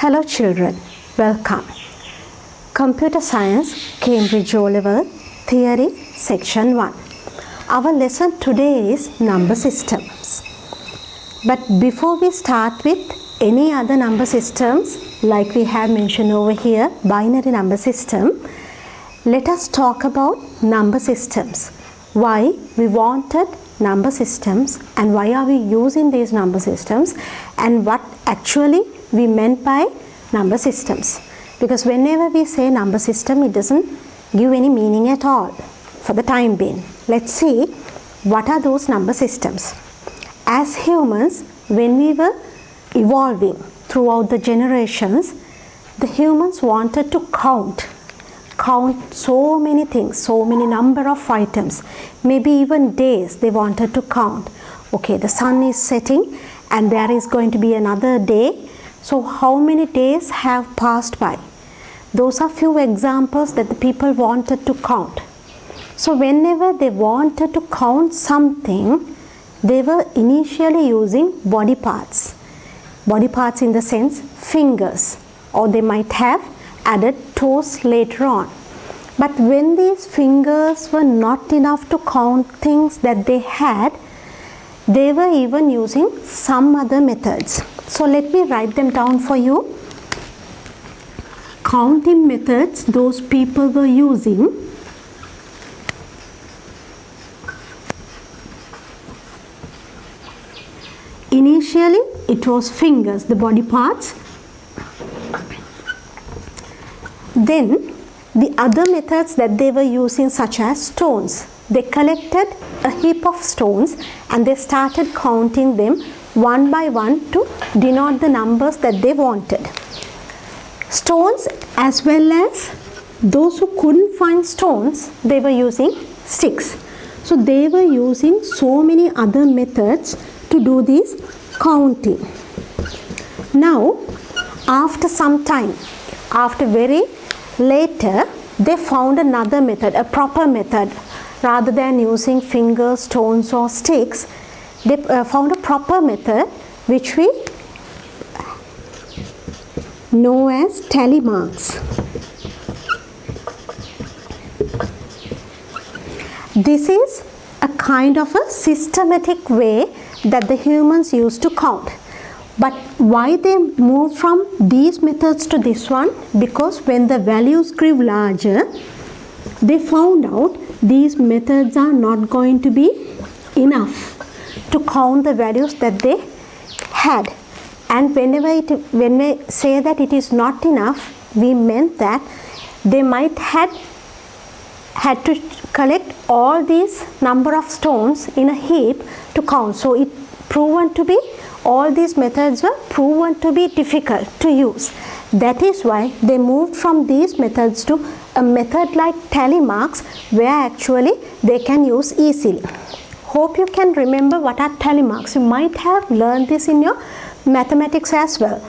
Hello children, welcome. Computer Science, Cambridge O-Level, Theory, Section 1. Our lesson today is number systems. But before we start with any other number systems, like we have mentioned over here, binary number system, let us talk about number systems. Why we wanted number systems and why are we using these number systems and what actually we meant by number systems. Because whenever we say number system, it doesn't give any meaning at all for the time being. Let's see what are those number systems. As humans, when we were evolving throughout the generations, the humans wanted to count so many things, so many number of items, maybe even days they wanted to count. Okay, the sun is setting and there is going to be another day. So how many days have passed by? Those are few examples that the people wanted to count. So whenever they wanted to count something, they were initially using body parts. Body parts in the sense fingers, or they might have added toes later on. But when these fingers were not enough to count things that they had, they were even using some other methods. So let me write them down for you. Counting methods those people were using. Initially, it was fingers, the body parts. Then, the other methods that they were using, such as stones. They collected a heap of stones and they started counting them one by one to denote the numbers that they wanted. Stones, as well as those who couldn't find stones, they were using sticks. So they were using so many other methods to do this counting. Now, after some time, after very later, they found another method, a proper method. Rather than using fingers, stones or sticks, they found a proper method which we know as tally marks. This is a kind of a systematic way that the humans used to count. But why they moved from these methods to this one? Because when the values grew larger, they found out these methods are not going to be enough to count the values that they had. And when we say that it is not enough, we meant that they might had to collect all these number of stones in a heap to count. So it proven to be, all these methods were proven to be difficult to use. That is why they moved from these methods to a method like tally marks, where actually they can use easily. Hope you can remember what are tally marks. You might have learned this in your mathematics as well.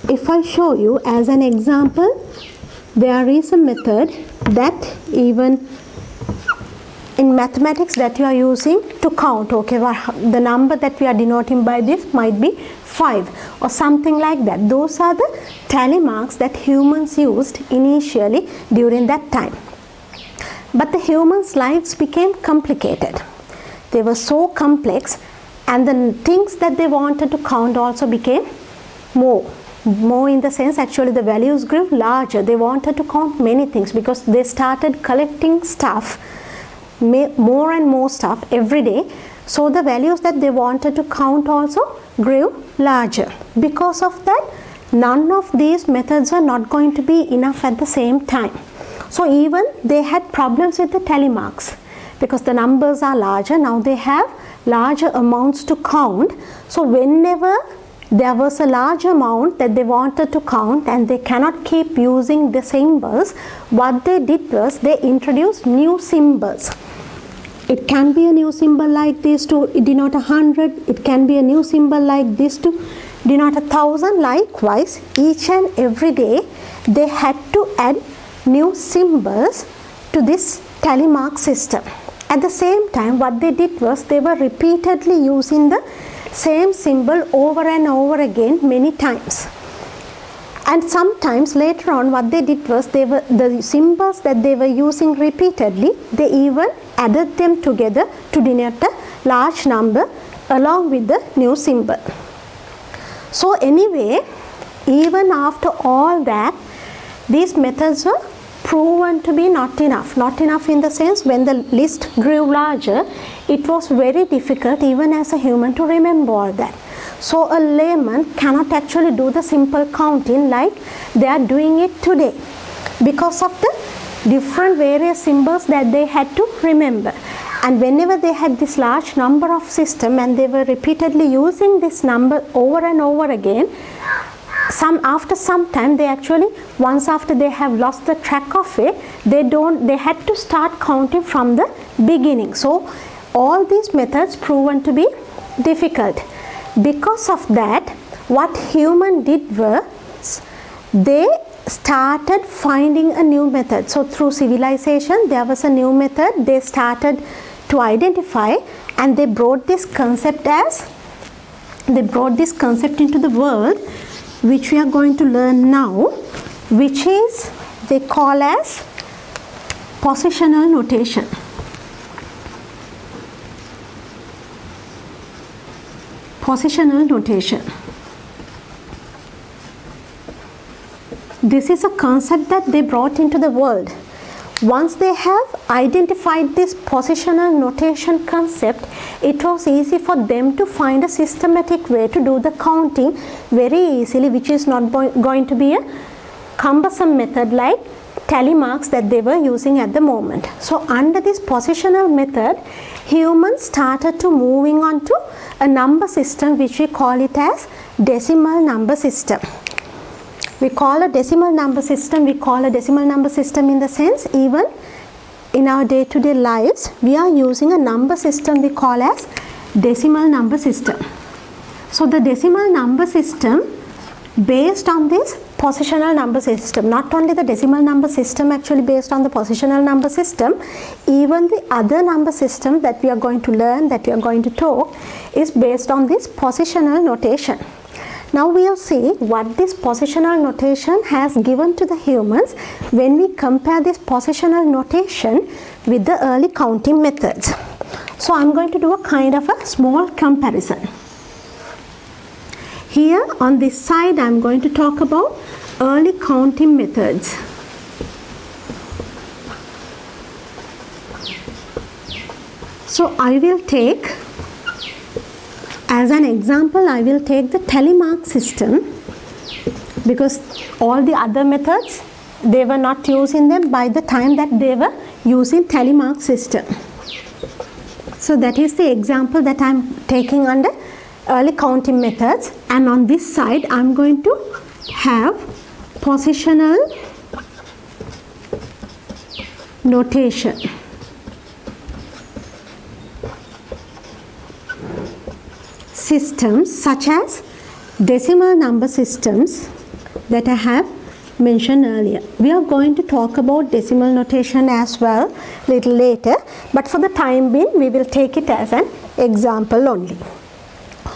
If I show you as an example, there is a method that even in mathematics that you are using to count. Okay, the number that we are denoting by this might be 5 or something like that. Those are the tally marks that humans used initially during that time. But the humans' lives became complicated. They were so complex, and the things that they wanted to count also became more in the sense, actually the values grew larger. They wanted to count many things because they started collecting stuff, more and more stuff every day. So the values that they wanted to count also grew larger. Because of that, none of these methods are not going to be enough at the same time. So even they had problems with the tally marks because the numbers are larger. Now they have larger amounts to count. So whenever there was a large amount that they wanted to count and they cannot keep using the symbols, what they did was they introduced new symbols. It can be a new symbol like this to denote 100. It can be a new symbol like this to denote 1,000. Likewise, each and every day they had to add new symbols to this tally mark system. At the same time, what they did was they were repeatedly using the same symbol over and over again many times. And sometimes later on what they did was the symbols that they were using repeatedly, they even added them together to denote a large number along with the new symbol. So anyway, even after all that, these methods were proven to be not enough. Not enough in the sense when the list grew larger, it was very difficult even as a human to remember all that. So a layman cannot actually do the simple counting like they are doing it today because of the different various symbols that they had to remember. And whenever they had this large number of system and they were repeatedly using this number over and over again, after some time they actually, once after they have lost the track of it, they had to start counting from the beginning. So all these methods proven to be difficult. Because of that, what human did was they started finding a new method. So through civilization there was a new method they started to identify, and they brought this concept into the world, which we are going to learn now, which is they call as positional notation. Positional notation. This is a concept that they brought into the world. Once they have identified this positional notation concept, it was easy for them to find a systematic way to do the counting very easily, which is not going to be a cumbersome method like tally marks that they were using at the moment. So under this positional method, humans started to moving on to a number system which we call it as decimal number system. We call a decimal number system in the sense even in our day-to-day lives we are using a number system we call as decimal number system. So the decimal number system based on this positional number system, not only the decimal number system actually based on the positional number system, even the other number system that we are going to learn, that we are going to talk, is based on this positional notation. Now we will see what this positional notation has given to the humans when we compare this positional notation with the early counting methods. So I am going to do a kind of a small comparison. Here on this side I am going to talk about early counting methods. So I will take, as an example, I will take the tally mark system, because all the other methods they were not using them by the time that they were using tally mark system. So that is the example that I am taking under early counting methods, and on this side I am going to have positional notation. Systems such as decimal number systems that I have mentioned earlier. We are going to talk about decimal notation as well little later, but for the time being we will take it as an example only.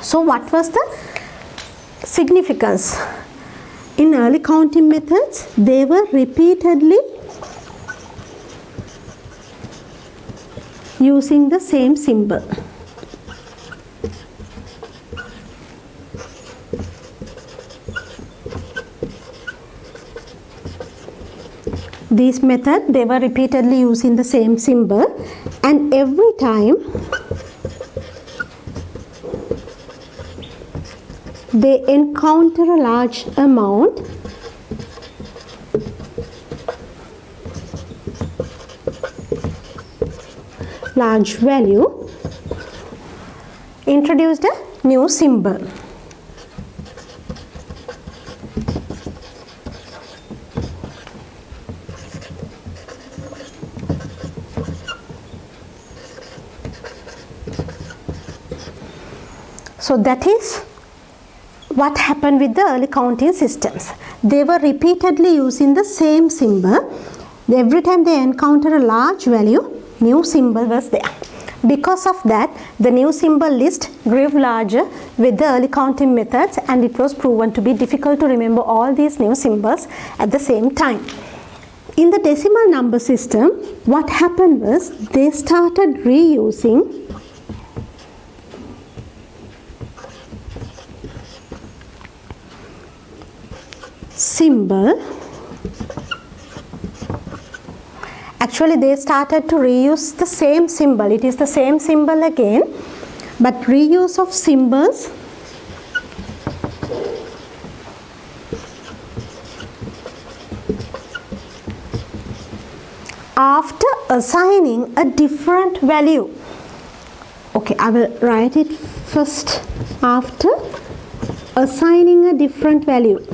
So what was the significance? In early counting methods, they were repeatedly using the same symbol. This method, they were repeatedly using the same symbol, and every time they encounter a large amount, large value, introduced a new symbol. So that is what happened with the early counting systems. They were repeatedly using the same symbol. Every time they encounter a large value, new symbol was there. Because of that, the new symbol list grew larger with the early counting methods, and it was proven to be difficult to remember all these new symbols at the same time. In the decimal number system, what happened was they started reusing symbol. Actually, they started to reuse the same symbol. It is the same symbol again, but reuse of symbols after assigning a different value. Okay, I will write it first. After assigning a different value.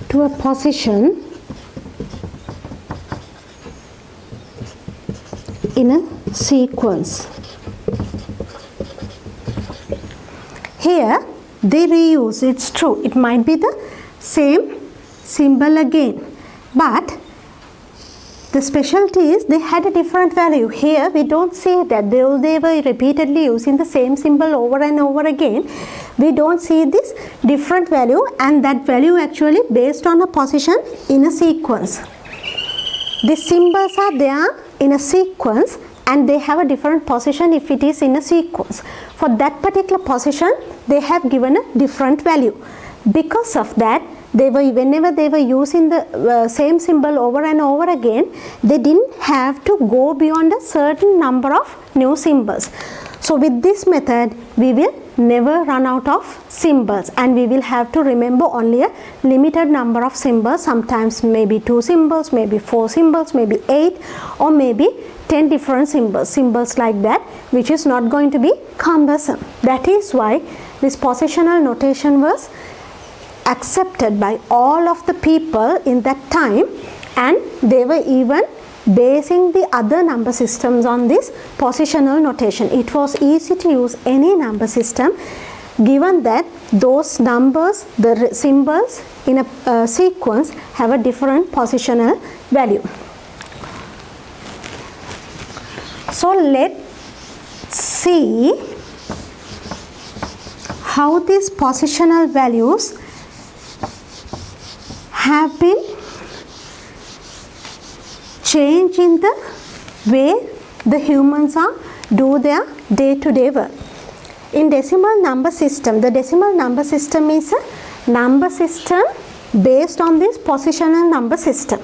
To a position in a sequence. Here they reuse, it's true, it might be the same symbol again, but the specialty is they had a different value. Here we don't see that they were repeatedly using the same symbol over and over again. We don't see this different value, and that value actually based on a position in a sequence. The symbols are there in a sequence and they have a different position if it is in a sequence. For that particular position, they have given a different value. Because of that, whenever they were using the same symbol over and over again, they didn't have to go beyond a certain number of new symbols. So with this method, we will never run out of symbols, and we will have to remember only a limited number of symbols, sometimes maybe 2 symbols, maybe 4 symbols, maybe 8, or maybe 10 different symbols like that, which is not going to be cumbersome. That is why this positional notation was accepted by all of the people in that time, and they were even basing the other number systems on this positional notation. It was easy to use any number system given that those numbers, the symbols in a sequence have a different positional value. So let's see how these positional values have been changed in the way the humans do their day-to-day work. In decimal number system, the decimal number system is a number system based on this positional number system.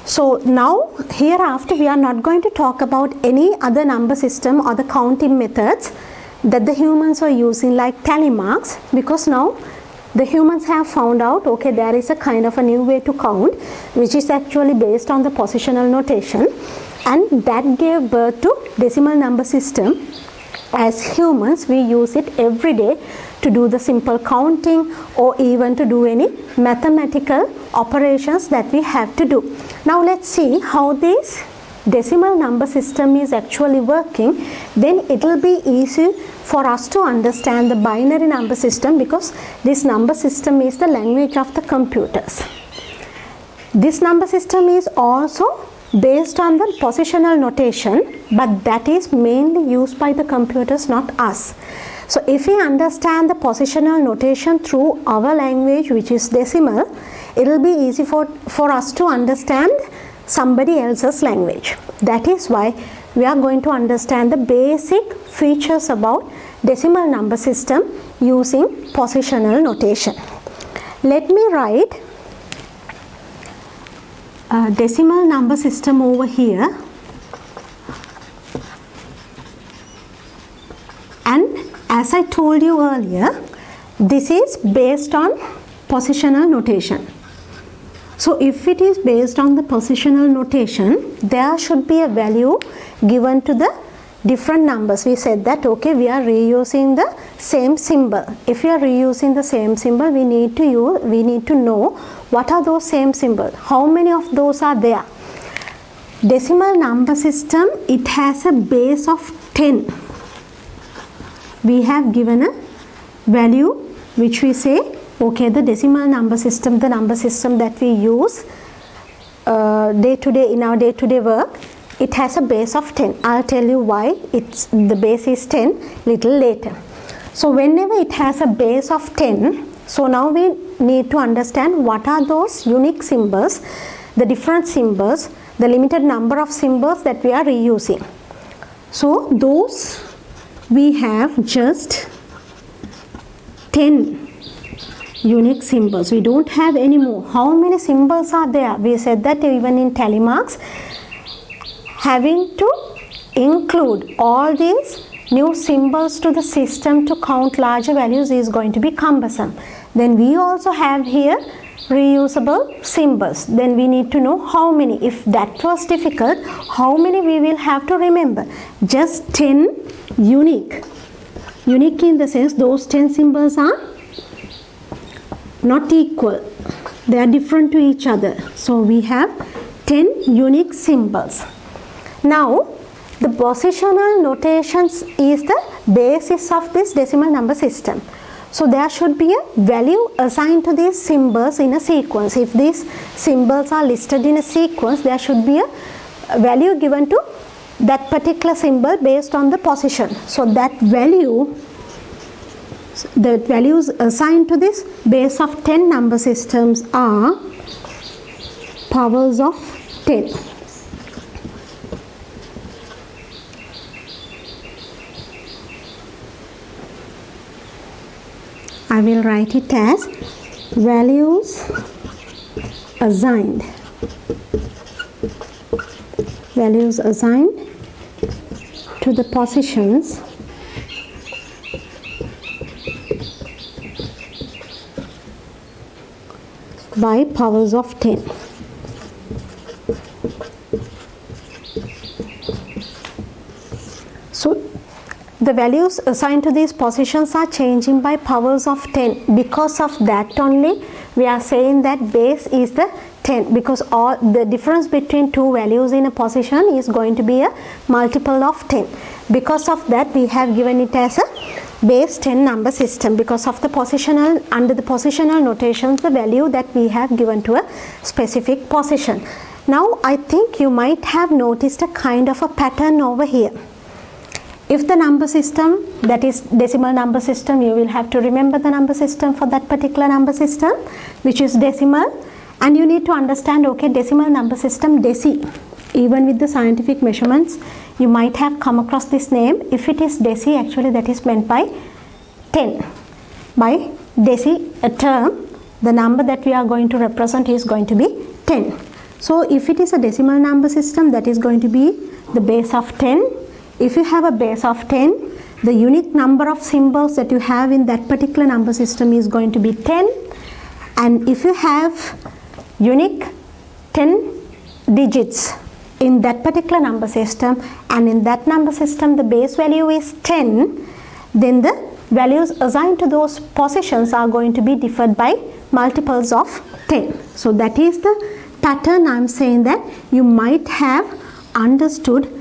So now hereafter we are not going to talk about any other number system or the counting methods that the humans are using like tally marks, because now the humans have found out, okay, there is a kind of a new way to count which is actually based on the positional notation, and that gave birth to decimal number system. As humans, we use it every day to do the simple counting or even to do any mathematical operations that we have to do. Now let's see how this decimal number system is actually working. Then it will be easy for us to understand the binary number system, because this number system is the language of the computers. This number system is also based on the positional notation, but that is mainly used by the computers, not us. So if we understand the positional notation through our language, which is decimal, it will be easy for us to understand somebody else's language. That is why we are going to understand the basic features about decimal number system using positional notation. Let me write a decimal number system over here, and as I told you earlier, this is based on positional notation. So if it is based on the positional notation, there should be a value given to the different numbers. We said that, okay, we are reusing the same symbol. If we are reusing the same symbol, we need to know what are those same symbols, how many of those are there. decimal number system, it has a base of 10. We have given a value which we say, okay, the decimal number system, the number system that we use day-to-day in our day-to-day work, it has a base of 10. I'll tell you why the base is 10 little later. So whenever it has a base of 10, so now we need to understand what are those unique symbols, the different symbols, the limited number of symbols that we are reusing. So those we have just 10 unique symbols. We don't have any more. How many symbols are there? We said that even in tally marks, having to include all these new symbols to the system to count larger values is going to be cumbersome. Then we also have here reusable symbols. Then we need to know how many. If that was difficult, how many we will have to remember? Just 10 unique. Unique in the sense those 10 symbols are not equal. They are different to each other. So we have 10 unique symbols. Now the positional notations is the basis of this decimal number system. So there should be a value assigned to these symbols in a sequence. If these symbols are listed in a sequence, there should be a value given to that particular symbol based on the position. So that value, the values assigned to this base of 10 number systems are powers of 10. I will write it as values assigned. Values assigned to the positions by powers of 10. So the values assigned to these positions are changing by powers of 10. Because of that only we are saying that base is the 10, because all the difference between two values in a position is going to be a multiple of 10. Because of that we have given it as a base 10 number system, because of the positional, under the positional notations, the value that we have given to a specific position. Now I think you might have noticed a kind of a pattern over here. If the number system, that is decimal number system, you will have to remember the number system for that particular number system, which is decimal, and you need to understand, okay, decimal number system, deci. Even with the scientific measurements, you might have come across this name. If it is deci, actually that is meant by 10. By deci, a term, the number that we are going to represent is going to be 10. So if it is a decimal number system, that is going to be the base of 10. If you have a base of 10, the unique number of symbols that you have in that particular number system is going to be 10. And if you have unique 10 digits in that particular number system, and in that number system the base value is 10, then the values assigned to those positions are going to be differed by multiples of 10. So that is the pattern I am saying that you might have understood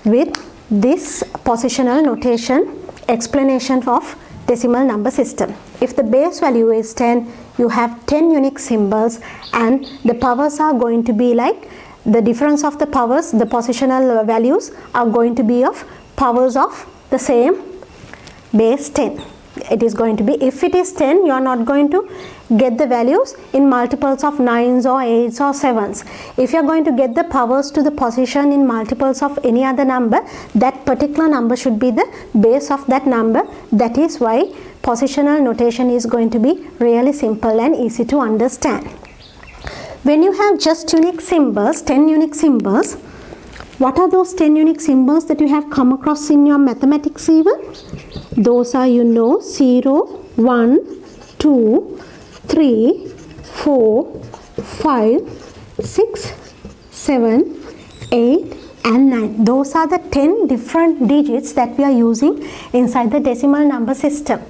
with this positional notation explanation of decimal number system. If the base value is 10, you have 10 unique symbols, and the powers are going to be like the difference of the powers, the positional values are going to be of powers of the same base 10. It is going to be, if it is 10, you are not going to get the values in multiples of 9s or 8s or 7s. If you are going to get the powers to the position in multiples of any other number, that particular number should be the base of that number. That is why positional notation is going to be really simple and easy to understand. When you have just unique symbols, 10 unique symbols, what are those 10 unique symbols that you have come across in your mathematics even? Those are, 0, 1, 2, 3, 4, 5, 6, 7, 8 and 9. Those are the 10 different digits that we are using inside the decimal number system.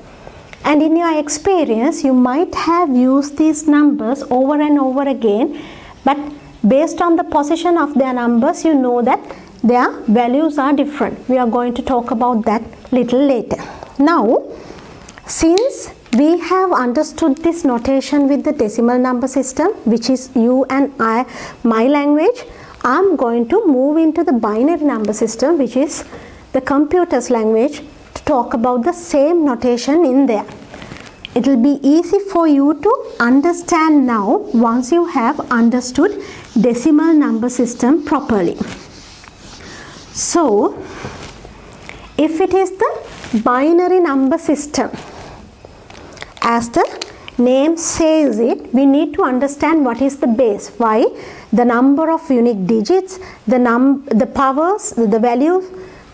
And in your experience, you might have used these numbers over and over again, but based on the position of their numbers, you know that their values are different. We are going to talk about that little later. Now, since we have understood this notation with the decimal number system, which is you and I, my language, I'm going to move into the binary number system, which is the computer's language, to talk about the same notation in there. It will be easy for you to understand now once you have understood decimal number system properly. So, if it is the binary number system, as the name says it, we need to understand what is the base. Why? The number of unique digits, the powers, the value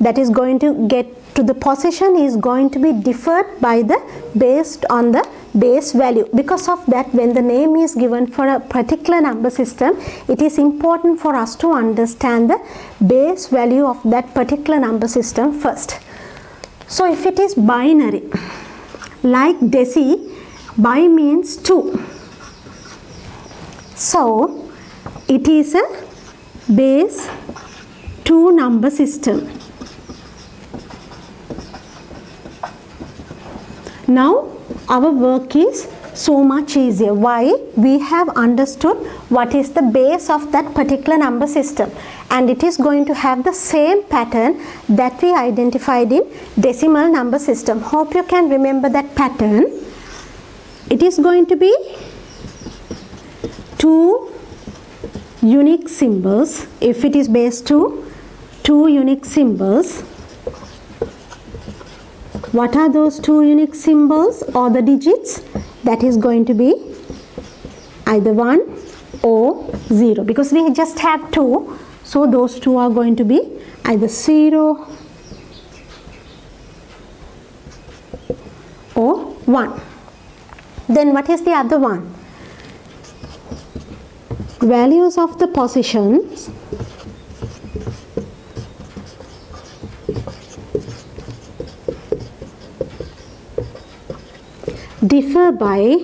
that is going to get to the position is going to be differed by the based on the base value. Because of that, when the name is given for a particular number system, it is important for us to understand the base value of that particular number system first. So if it is binary, like deci, bi means 2. So it is a base 2 number system. Now our work is so much easier. Why? We have understood what is the base of that particular number system, and it is going to have the same pattern that we identified in decimal number system. Hope you can remember that pattern. It is going to be 2 unique symbols. If it is base 2, 2 unique symbols. What are those 2 unique symbols or the digits? That is going to be either 1 or 0, because we just have 2, so those 2 are going to be either 0 or 1. Then what is the other one? Values of the positions differ by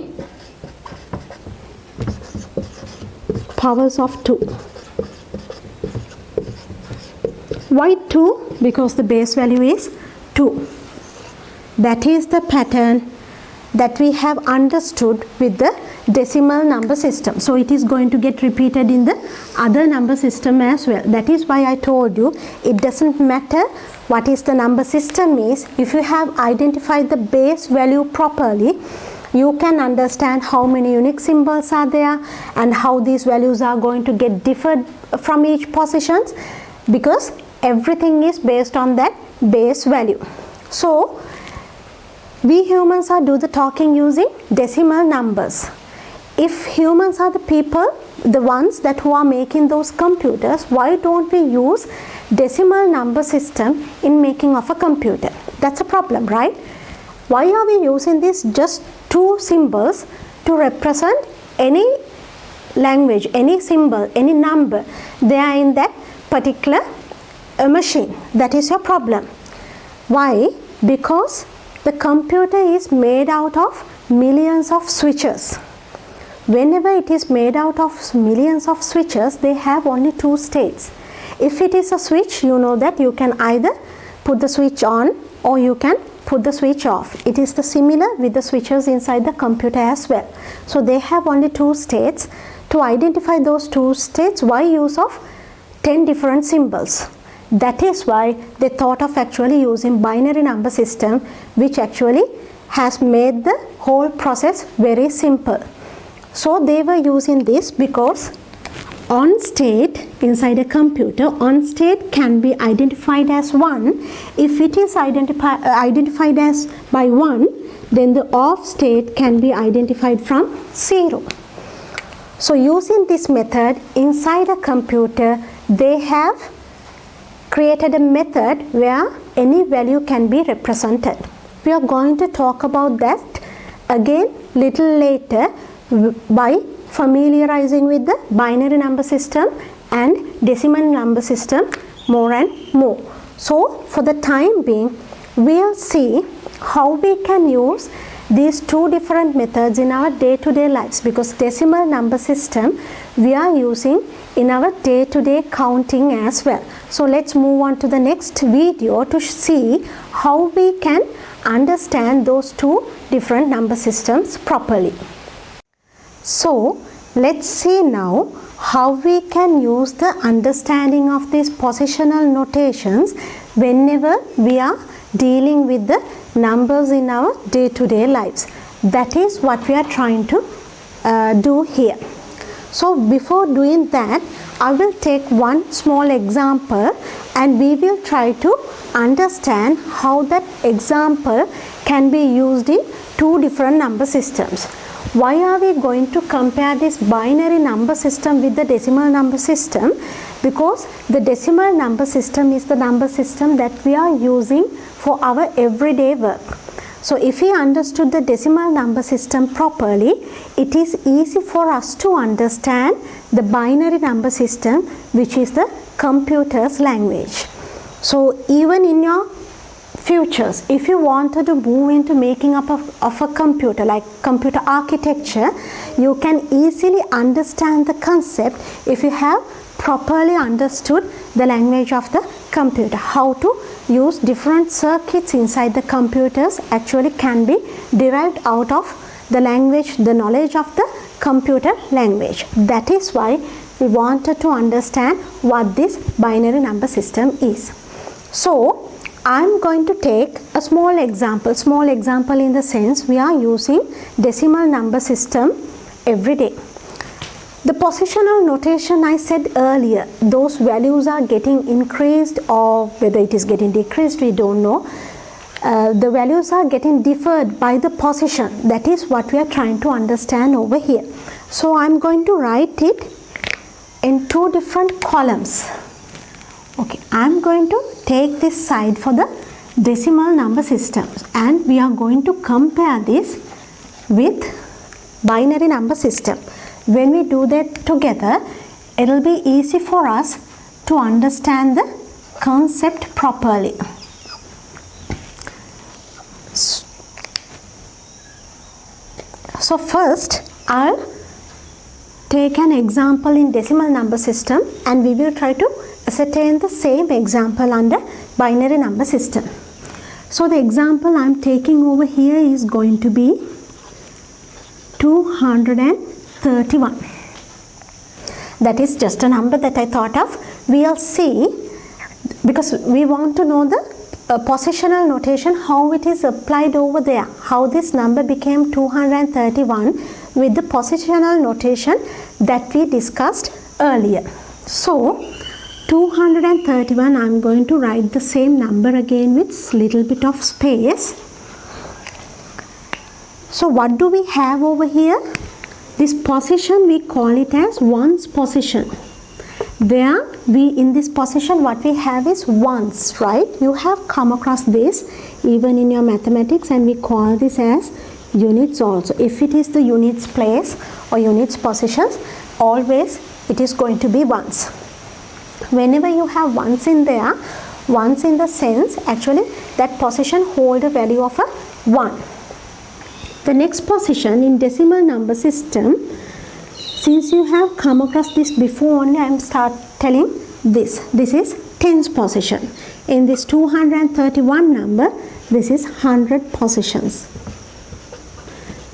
powers of 2. Why 2? Because the base value is 2. That is the pattern that we have understood with the decimal number system. So it is going to get repeated in the other number system as well. That is why I told you it doesn't matter what is the number system is. If you have identified the base value properly, you can understand how many unique symbols are there and how these values are going to get differed from each positions, because everything is based on that base value. So we humans are do the talking using decimal numbers. If humans are the people, the ones that who are making those computers, why don't we use decimal number system in making of a computer? That's a problem, right? Why are we using this just 2 symbols to represent any language, any symbol, any number? They are in that particular machine. That is your problem. Why? Because the computer is made out of millions of switches. Whenever it is made out of millions of switches, they have only 2 states. If it is a switch, you know that you can either put the switch on or you can put the switch off. It is the similar with the switches inside the computer as well. So they have only 2 states. To identify those 2 states, why use of 10 different symbols? That is why they thought of actually using binary number system, which actually has made the whole process very simple. So they were using this because on state inside a computer, on state can be identified as 1. If it is identified as by 1, then the off state can be identified from 0. So using this method inside a computer, they have created a method where any value can be represented. We are going to talk about that again little later by familiarizing with the binary number system and decimal number system more and more. So for the time being, we'll see how we can use these 2 different methods in our day-to-day lives, because decimal number system we are using in our day-to-day counting as well. So let's move on to the next video to see how we can understand those two different number systems properly. So let's see now how we can use the understanding of these positional notations whenever we are dealing with the numbers in our day-to-day lives. That is what we are trying to do here. So before doing that, I will take one small example and we will try to understand how that example can be used in two different number systems. Why are we going to compare this binary number system with the decimal number system? Because the decimal number system is the number system that we are using for our everyday work. So if we understood the decimal number system properly, it is easy for us to understand the binary number system, which is the computer's language. So even in your futures, if you wanted to move into making up of a computer, like computer architecture, you can easily understand the concept if you have properly understood the language of the computer. How to use different circuits inside the computers actually can be derived out of the language, the knowledge of the computer language. That is why we wanted to understand what this binary number system is. So I'm going to take a small example in the sense we are using decimal number system every day. The positional notation I said earlier, those values are getting increased or whether it is getting decreased, we don't know. The values are getting differed by the position. That is what we are trying to understand over here. So I'm going to write it in two different columns. Okay, I'm going to take this side for the decimal number systems and we are going to compare this with binary number system. When we do that together, it will be easy for us to understand the concept properly. So first, I'll take an example in decimal number system and we will try to ascertain the same example under binary number system. So the example I'm taking over here is going to be 231. That is just a number that I thought of. We'll see, because we want to know the positional notation, how it is applied over there, how this number became 231 with the positional notation that we discussed earlier. So 231, I'm going to write the same number again with little bit of space. So what do we have over here? This position, we call it as ones position. There in this position what we have is ones, right? You have come across this even in your mathematics and we call this as units also. If it is the units place or units positions, always it is going to be ones. Whenever you have ones in there, ones in the sense actually that position hold a value of a 1. The next position in decimal number system, since you have come across this before only, I am start telling this. This is tens position. In this 231 number, this is 100 positions.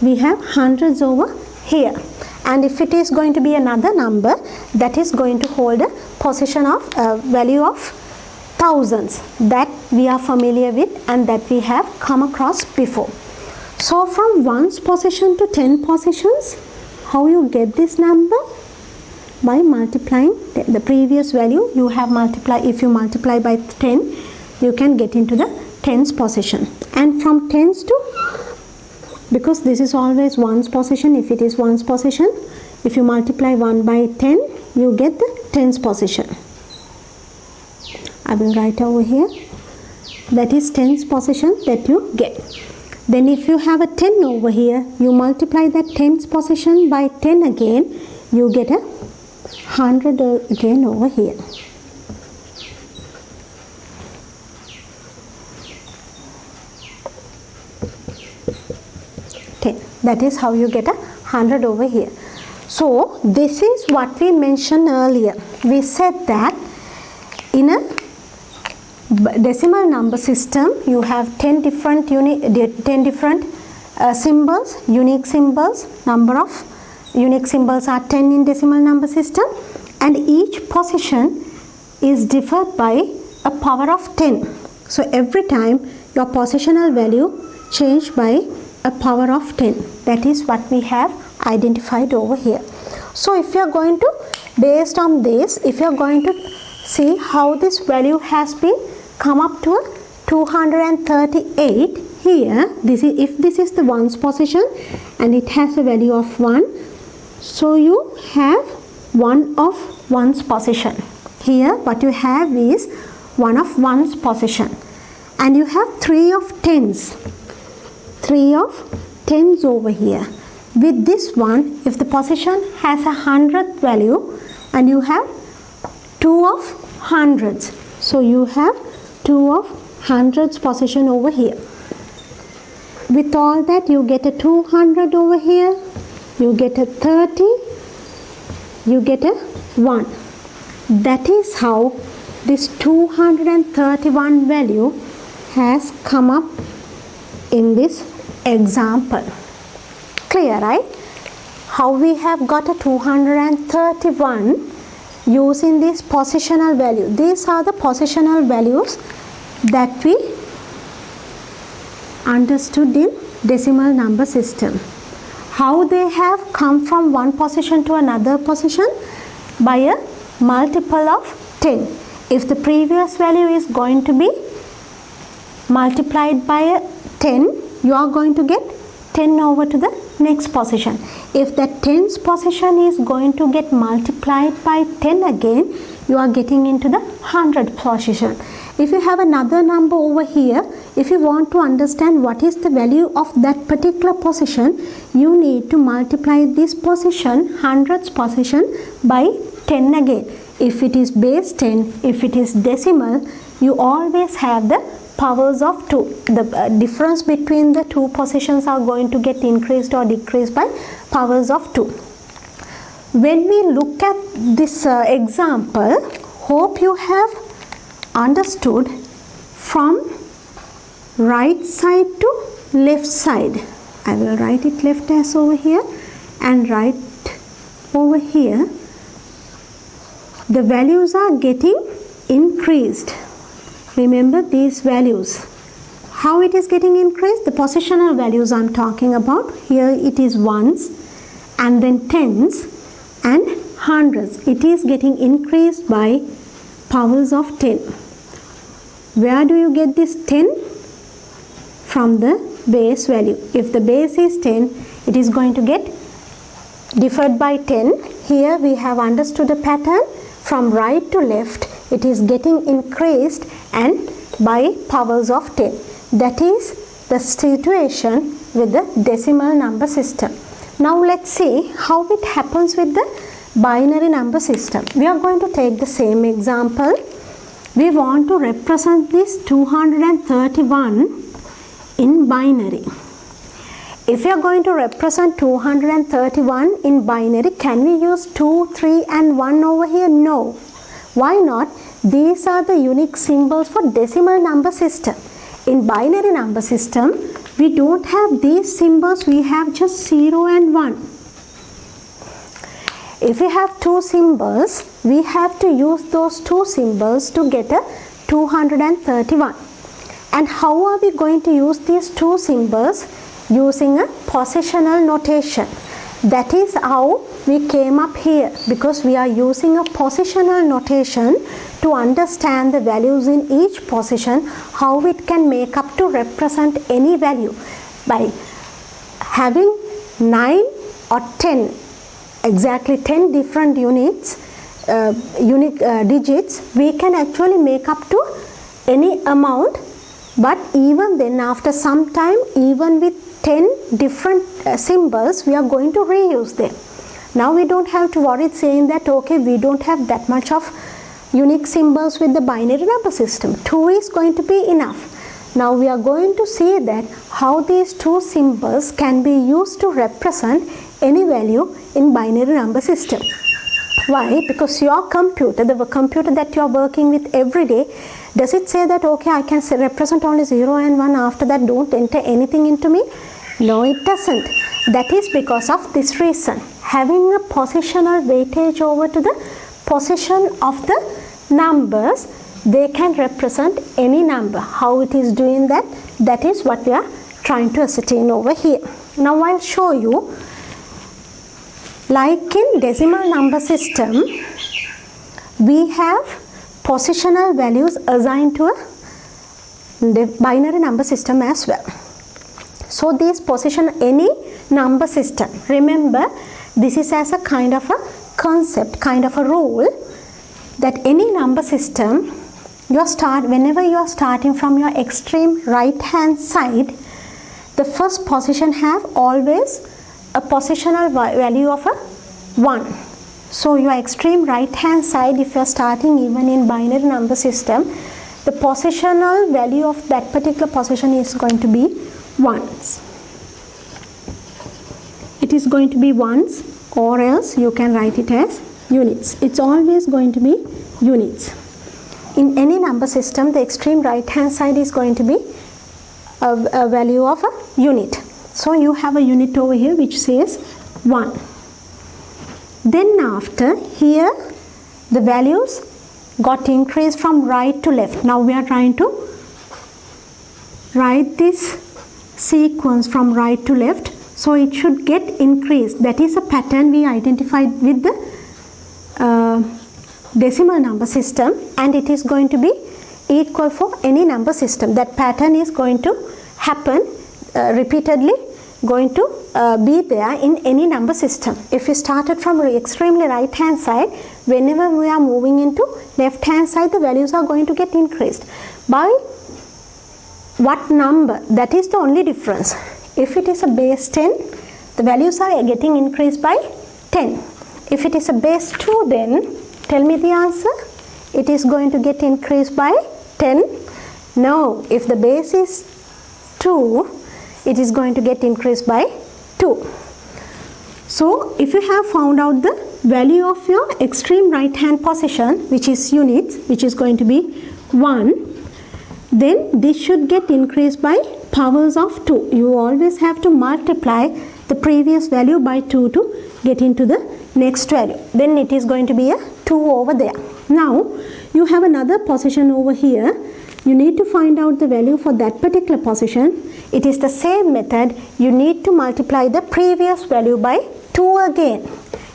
We have hundreds over here. And if it is going to be another number, that is going to hold a position of value of thousands that we are familiar with and that we have come across before. So from ones position to 10 positions, how you get this number? By multiplying the previous value you have multiplied. If you multiply by 10, you can get into the tens position. And from tens to, because this is always ones position, if it is ones position, if you multiply 1 by 10, you get the tens position. I will write over here. That is tens position that you get. Then if you have a 10 over here, you multiply that tens position by 10 again, you get a 100 again over here. That is how you get a 100 over here. So this is what we mentioned earlier. We said that in a decimal number system you have 10 different symbols, unique symbols. Number of unique symbols are 10 in decimal number system, and each position is differed by a power of 10. So every time your positional value changed by a power of 10. That is what we have identified over here. So if you are going to, based on this, if you are going to see how this value has been come up to a 238 here, this is, if this is the ones position and it has a value of 1, so you have 1 of ones position. Here what you have is 1 of ones position, and you have 3 of tens. 3 of tens over here. With this one, if the position has a 100th value and you have 2 of hundreds, so you have 2 of hundreds position over here. With all that, you get a 200 over here, you get a 30, you get a 1. That is how this 231 value has come up in this example. Clear, right? How we have got a 231 using this positional value. These are the positional values that we understood in decimal number system. How they have come from one position to another position? By a multiple of 10. If the previous value is going to be multiplied by a 10, you are going to get 10 over to the next position. If that tens position is going to get multiplied by 10 again, you are getting into the 100th position. If you have another number over here, if you want to understand what is the value of that particular position, you need to multiply this position, 100th position, by 10 again. If it is base 10, if it is decimal, you always have the powers of 2. The difference between the two positions are going to get increased or decreased by powers of 2. When we look at this example, hope you have understood from right side to left side. I will write it left as over here and right over here. The values are getting increased. Remember these values. How it is getting increased? The positional values I am talking about. Here it is ones and then tens and hundreds. It is getting increased by powers of 10. Where do you get this 10? From the base value. If the base is 10, it is going to get divided by 10. Here we have understood a pattern. From right to left, it is getting increased and by powers of 10. That is the situation with the decimal number system. Now let's see how it happens with the binary number system. We are going to take the same example. We want to represent this 231 in binary. If you are going to represent 231 in binary, can we use 2, 3 and 1 over here? No. Why not? These are the unique symbols for decimal number system. In binary number system, we don't have these symbols, we have just 0 and 1. If we have two symbols, we have to use those two symbols to get a 231. And how are we going to use these two symbols? Using a positional notation. That is how we came up here, because we are using a positional notation to understand the values in each position, how it can make up to represent any value. By having 9 or 10, exactly 10 different units, unique digits, we can actually make up to any amount. But even then, after some time, even with 10 different symbols, we are going to reuse them. Now we don't have to worry saying that, okay, we don't have that much of unique symbols with the binary number system. 2 is going to be enough. Now we are going to see that how these two symbols can be used to represent any value in binary number system. Why? Because your computer, the computer that you are working with every day, does it say that okay, I can represent only 0 and 1, after that don't enter anything into me? No, it doesn't. That is because of this reason. Having a positional weightage over to the position of the numbers, they can represent any number. How it is doing that? That is what we are trying to ascertain over here. Now I'll show you. Like in decimal number system, we have positional values assigned to a binary number system as well. So these position, any number system, remember this is as a kind of a concept, kind of a rule, that any number system, whenever you are starting from your extreme right hand side, the first position have always a positional value of a 1. So your extreme right hand side, if you are starting even in binary number system, the positional value of that particular position is going to be 1s. It is going to be 1s, or else you can write it as units. It's always going to be units. In any number system, the extreme right hand side is going to be a value of a unit. So you have a unit over here which says 1. Then after here, the values got increased from right to left. Now we are trying to write this sequence from right to left. So it should get increased. That is a pattern we identified with the decimal number system, and it is going to be equal for any number system. That pattern is going to happen repeatedly, going to be there in any number system. If we started from extremely right hand side, whenever we are moving into left hand side, the values are going to get increased. By what number? That is the only difference. If it is a base 10, the values are getting increased by 10. If it is a base 2, then tell me the answer. It is going to get increased by 10. No, if the base is 2, it is going to get increased by 2. So if you have found out the value of your extreme right hand position, which is units, which is going to be 1, then this should get increased by powers of 2. You always have to multiply the previous value by 2 to get into the next value. Then it is going to be a 2 over there. Now you have another position over here. You need to find out the value for that particular position. It is the same method. You need to multiply the previous value by 2 again.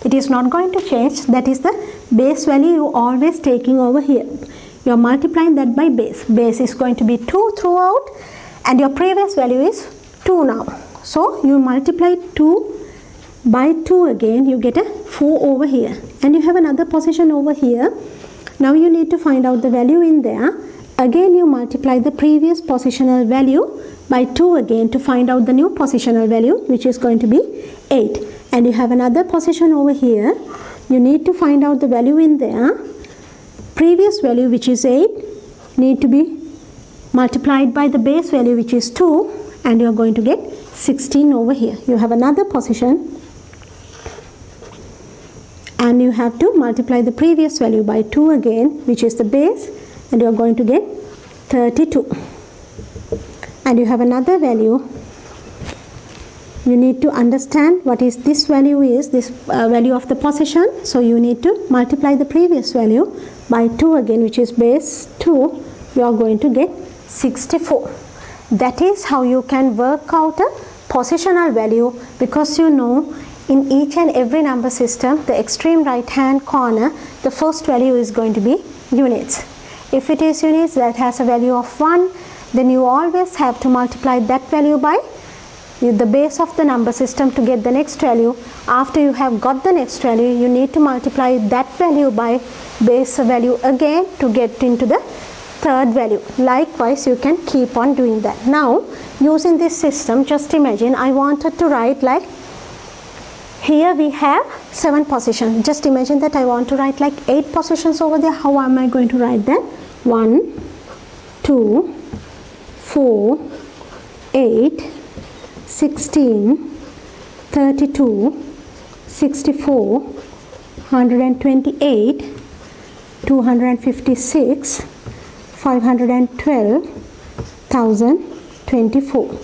It is not going to change. That is the base value you always taking over here. You are multiplying that by base. Base is going to be 2 throughout, and your previous value is 2 now. So you multiply 2 by 2 again, you get a 4 over here. And you have another position over here. Now you need to find out the value in there. Again you multiply the previous positional value by 2 again to find out the new positional value, which is going to be 8. And you have another position over here. You need to find out the value in there. Previous value, which is 8, need to be multiplied by the base value, which is 2, and you are going to get 16 over here. You have another position, and you have to multiply the previous value by 2 again, which is the base, and you are going to get 32. And you have another value. You need to understand what is this value is, this value of the position. So you need to multiply the previous value by 2 again, which is base 2. You are going to get 64. That is how you can work out a positional value, because you know in each and every number system, the extreme right hand corner, the first value is going to be units. If it is units that has a value of 1, then you always have to multiply that value by the base of the number system to get the next value. After you have got the next value, you need to multiply that value by base value again to get into the third value. Likewise, you can keep on doing that. Now, using this system, just imagine I wanted to write like, here we have 7 positions. Just imagine that I want to write like 8 positions over there. How am I going to write that? 1, 2, 4, 8, 16, 32, 64, 128, 256, 512, 1024.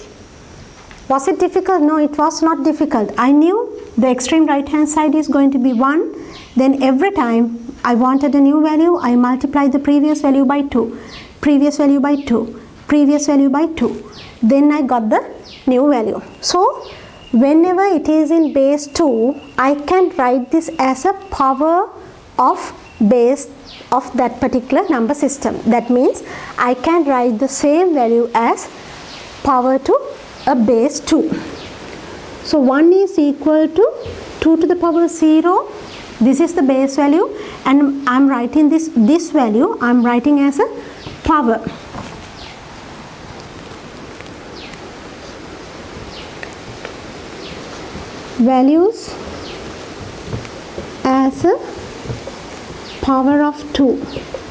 Was it difficult? No, it was not difficult. I knew the extreme right hand side is going to be 1. Then every time I wanted a new value, I multiplied the previous value by 2, previous value by 2, previous value by 2. Then I got the new value. So whenever it is in base 2, I can write this as a power of base of that particular number system. That means I can write the same value as power to a base 2. So 1 is equal to 2 to the power 0. This is the base value, and I am writing this value, I am writing as a power. Values as a power of 2.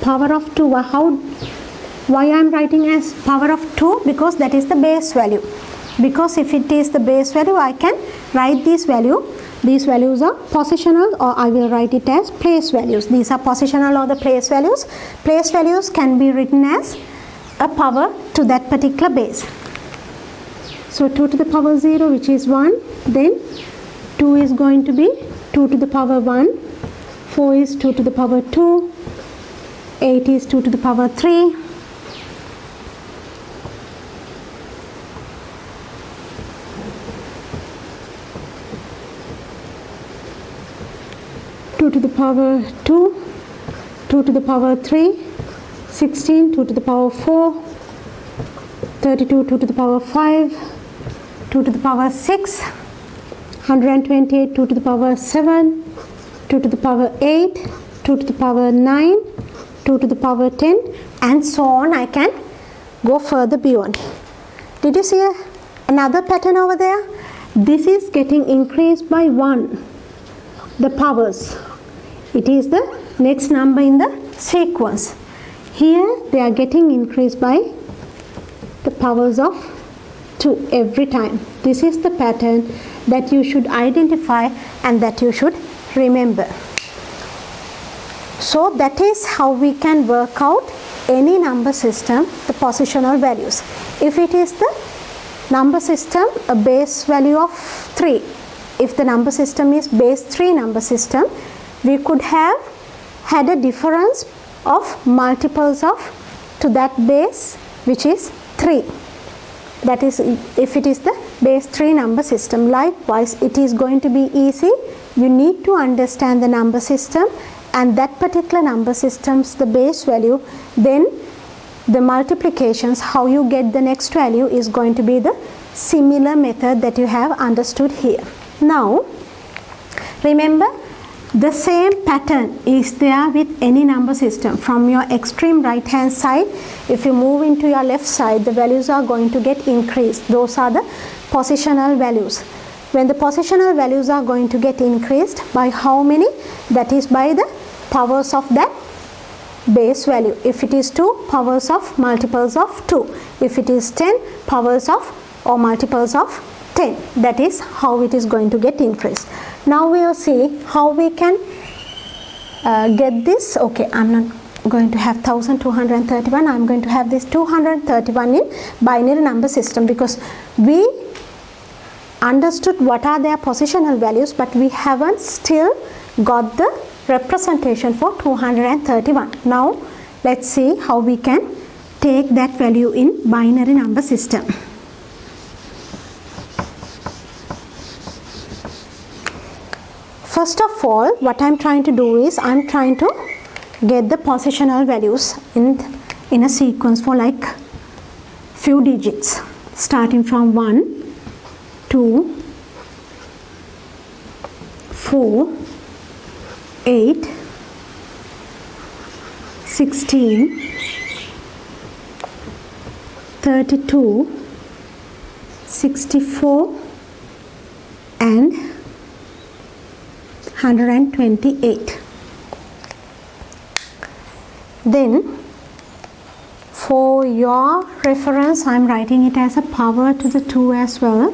Power of 2. Why I am writing as power of 2? Because that is the base value. Because if it is the base value, I can write this value. These values are positional, or I will write it as place values. These are positional or the place values. Place values can be written as a power to that particular base. So 2 to the power 0, which is 1. Then 2 is going to be 2 to the power 1. 4 is 2 to the power 2. 8 is 2 to the power 3. 2 to the power 2, 2 to the power 3, 16, 2 to the power 4, 32, 2 to the power 5, 2 to the power 6, 128, 2 to the power 7, 2 to the power 8, 2 to the power 9, 2 to the power 10, and so on. I can go further beyond. Did you see another pattern over there? This is getting increased by 1. The powers. It is the next number in the sequence. Here they are getting increased by the powers of 2 every time. This is the pattern that you should identify and that you should remember. So that is how we can work out any number system, the positional values. If it is the number system, a base value of 3. If the number system is base 3 number system, we could have had a difference of multiples of to that base, which is 3. That is if it is the base 3 number system. Likewise, it is going to be easy. You need to understand the number system and that particular number system's the base value. Then the multiplications, how you get the next value, is going to be the similar method that you have understood here. Now, remember, the same pattern is there with any number system. From your extreme right hand side, if you move into your left side, the values are going to get increased. Those are the positional values. When the positional values are going to get increased, by how many? That is by the powers of that base value. If it is 2, powers of multiples of 2. If it is 10, powers of or multiples of 10. That is how it is going to get increased. Now we will see how we can get this. Okay, I'm not going to have 1231. I'm going to have this 231 in binary number system, because we understood what are their positional values, but we haven't still got the representation for 231. Now let's see how we can take that value in binary number system. First of all, what I'm trying to do is I'm trying to get the positional values in a sequence for like few digits, starting from 1, 2, 4, 8, 16, 32, 64, and 128. Then for your reference, I am writing it as a power to the 2 as well.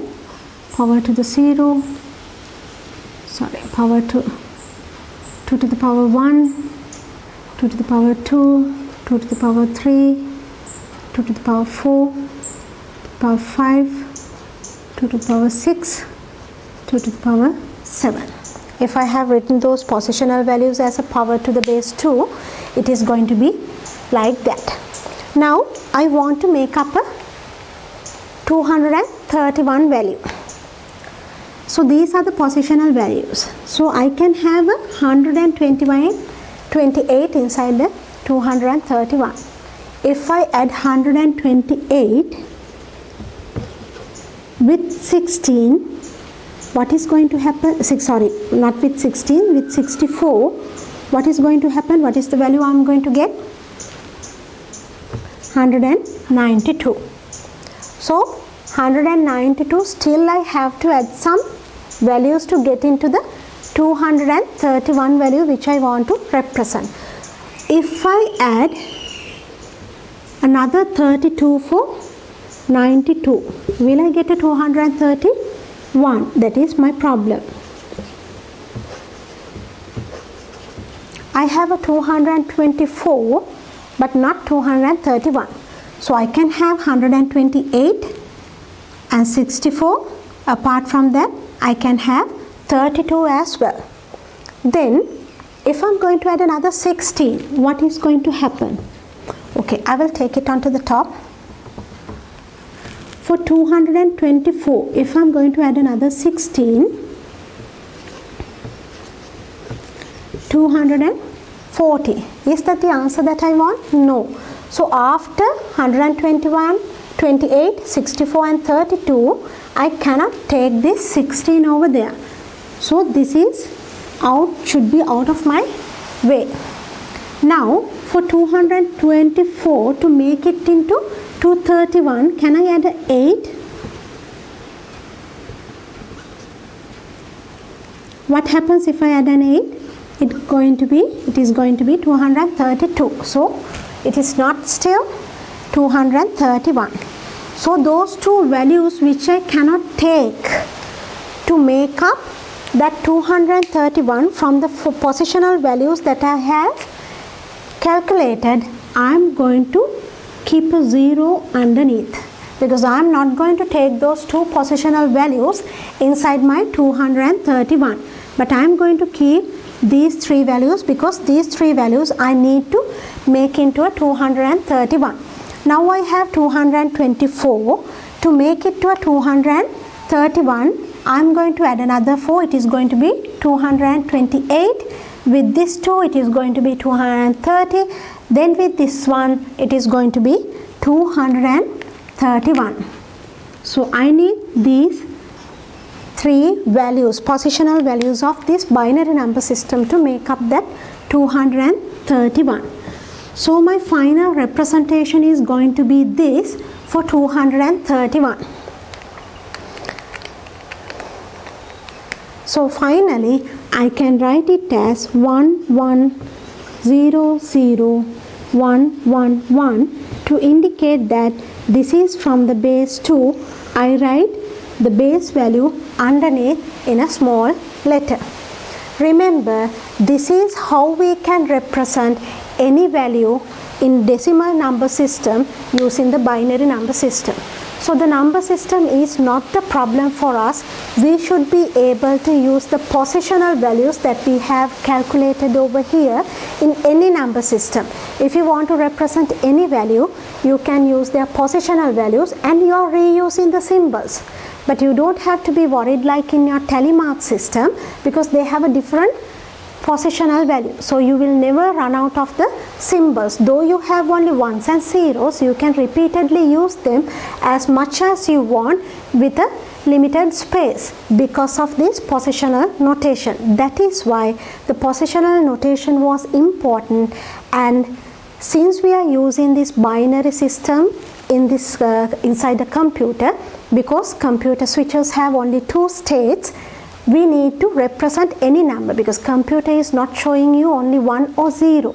Power to the 0, power 2, 2 to the power 1, 2 to the power 2, 2 to the power 3, 2 to the power 4, power 5, 2 to the power 6, 2 to the power 7. If I have written those positional values as a power to the base 2, it is going to be like that. Now I want to make up a 231 value. So these are the positional values. So I can have a 128 inside the 231. If I add 128 with 16, what is going to happen? Not with 16, with 64. What is going to happen? What is the value I am going to get? 192. So 192, still I have to add some values to get into the 231 value which I want to represent. If I add another 32 for 92, will I get a 231? That is my problem. I have a 224 but not 231. So I can have 128 and 64. Apart from that, I can have 32 as well. Then if I'm going to add another 16, what is going to happen? Okay, I will take it onto the top. For 224, if I'm going to add another 16, 240. Is that the answer that I want? No. So after 121, 28, 64 and 32, I cannot take this 16 over there. So this is should be out of my way. Now for 224, to make it into 231, can I add an 8? What happens if I add an 8? It is going to be 232. So it is not still 231. So those two values which I cannot take to make up that 231 from the positional values that I have calculated, I am going to keep a 0 underneath, because I am not going to take those two positional values inside my 231, but I am going to keep these three values, because these three values I need to make into a 231. Now I have 224. To make it to a 231, I am going to add another 4. It is going to be 228. With this 2, it is going to be 230. Then with this one, it is going to be 231. So I need these three values, positional values of this binary number system to make up that 231. So my final representation is going to be this for 231. So finally I can write it as 1 1 0 0 1 1 1 to indicate that this is from the base 2. I write the base value underneath in a small letter. Remember, this is how we can represent any value in decimal number system using the binary number system. So the number system is not the problem for us. We should be able to use the positional values that we have calculated over here in any number system. If you want to represent any value, you can use their positional values and you are reusing the symbols. But you don't have to be worried like in your telemark system, because they have a different positional value. So you will never run out of the symbols. Though you have only ones and zeros, you can repeatedly use them as much as you want with a limited space because of this positional notation. That is why the positional notation was important. And since we are using this binary system in this inside the computer, because computer switches have only two states, we need to represent any number, because computer is not showing you only 1 or 0.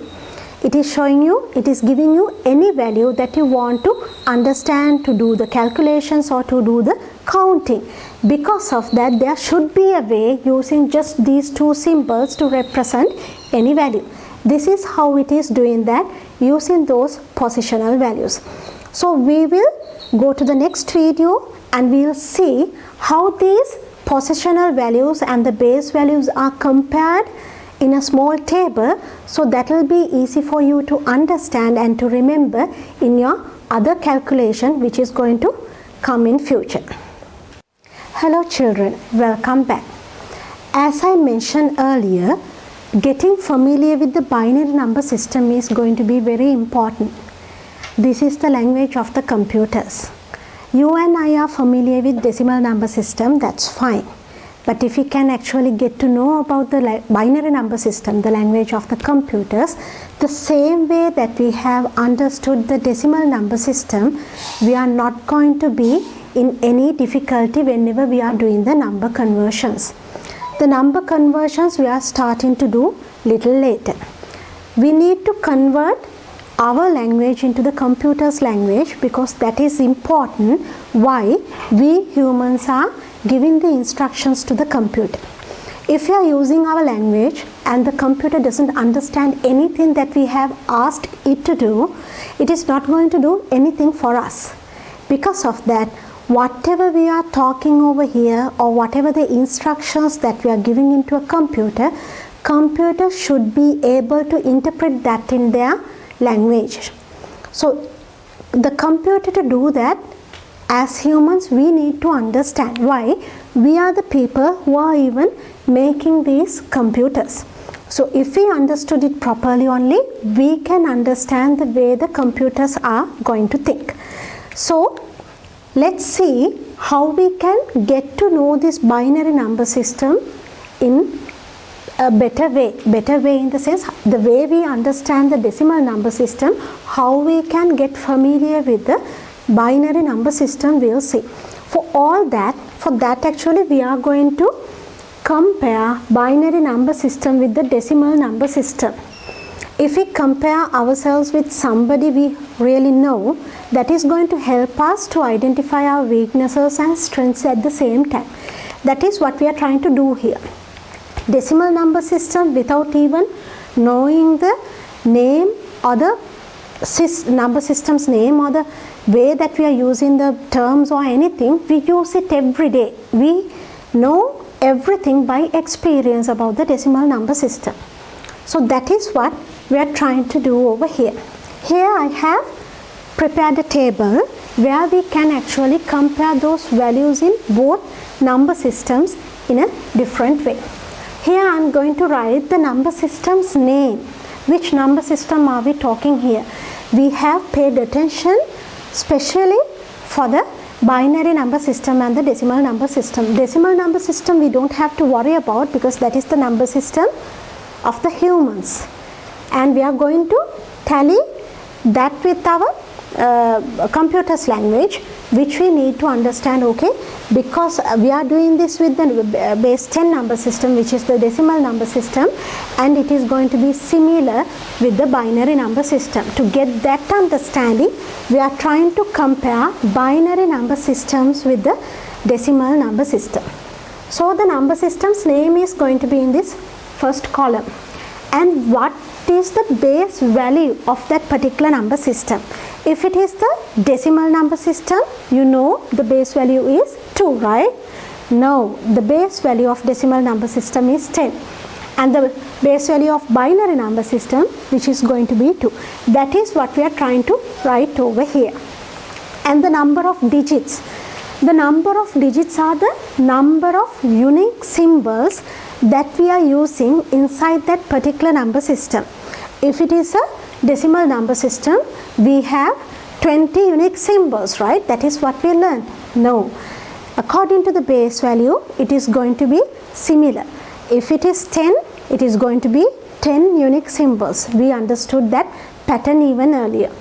it is showing you, it is giving you any value that you want to understand, to do the calculations or to do the counting. Because of that, there should be a way using just these two symbols to represent any value. This is how it is doing that using those positional values. So we will go to the next video and we will see how these positional values and the base values are compared in a small table, so that will be easy for you to understand and to remember in your other calculation which is going to come in future. Hello children, welcome back. As I mentioned earlier, getting familiar with the binary number system is going to be very important. This is the language of the computers. You and I are familiar with decimal number system, that's fine. But if you can actually get to know about the binary number system, the language of the computers, the same way that we have understood the decimal number system, we are not going to be in any difficulty whenever we are doing the number conversions. The number conversions we are starting to do little later. We need to convert our language into the computer's language because that is important why we humans are giving the instructions to the computer. If you are using our language and the computer doesn't understand anything that we have asked it to do, it is not going to do anything for us. Because of that, whatever we are talking over here or whatever the instructions that we are giving into a computer, computer should be able to interpret that in their language. So the computer, to do that, as humans we need to understand why we are the people who are even making these computers. So if we understood it properly only, we can understand the way the computers are going to think. So let's see how we can get to know this binary number system in a better way. Better way in the sense, the way we understand the decimal number system, how we can get familiar with the binary number system, we'll see. For that actually we are going to compare binary number system with the decimal number system. If we compare ourselves with somebody we really know, that is going to help us to identify our weaknesses and strengths at the same time. That is what we are trying to do here. Decimal number system, without even knowing the name or the number system's name or the way that we are using the terms or anything, we use it every day. We know everything by experience about the decimal number system. So that is what we are trying to do over here. Here I have prepared a table where we can actually compare those values in both number systems in a different way. Here I am going to write the number system's name. Which number system are we talking here? We have paid attention specially for the binary number system and the decimal number system. Decimal number system we don't have to worry about because that is the number system of the humans. And we are going to tally that with our computer's language, which we need to understand, okay, because we are doing this with the base 10 number system, which is the decimal number system, and it is going to be similar with the binary number system. To get that understanding, we are trying to compare binary number systems with the decimal number system. So the number system's name is going to be in this first column. And what is the base value of that particular number system? If it is the decimal number system, you know the base value is 2, right? No, the base value of decimal number system is 10. And the base value of binary number system, which is going to be 2. That is what we are trying to write over here. And the number of digits. The number of digits are the number of unique symbols that we are using inside that particular number system. If it is a decimal number system, we have 20 unique symbols, right? That is what we learned. No. According to the base value, it is going to be similar. If it is 10, it is going to be 10 unique symbols. We understood that pattern even earlier.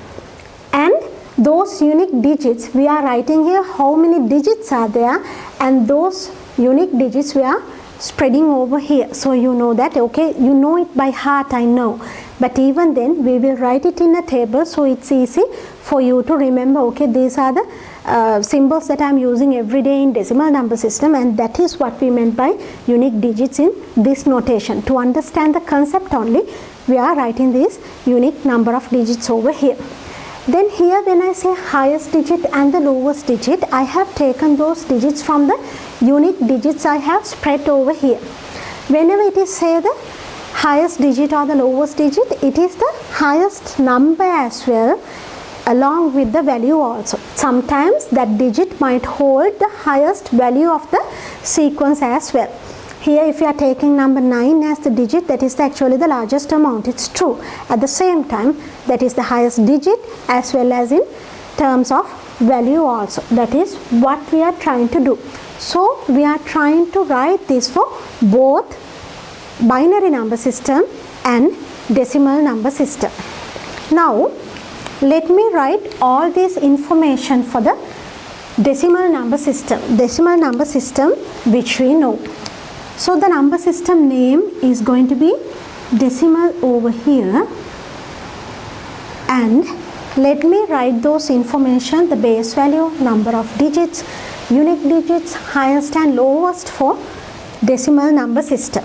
And those unique digits, we are writing here how many digits are there, and those unique digits we are spreading over here. So you know that, okay, you know it by heart, I know. But even then, we will write it in a table, so it's easy for you to remember, okay, these are the symbols that I'm using every day in decimal number system, and that is what we meant by unique digits in this notation. To understand the concept only, we are writing this unique number of digits over here. Then here when I say highest digit and the lowest digit, I have taken those digits from the unique digits I have spread over here. Whenever it is say the highest digit or the lowest digit, it is the highest number as well, along with the value also. Sometimes that digit might hold the highest value of the sequence as well. Here if you are taking number 9 as the digit, that is actually the largest amount, it's true. At the same time, that is the highest digit as well as in terms of value also. That is what we are trying to do. So we are trying to write this for both binary number system and decimal number system. Now let me write all this information for the decimal number system which we know. So the number system name is going to be decimal over here, and let me write those information, the base value, number of digits, unique digits, highest and lowest for decimal number system.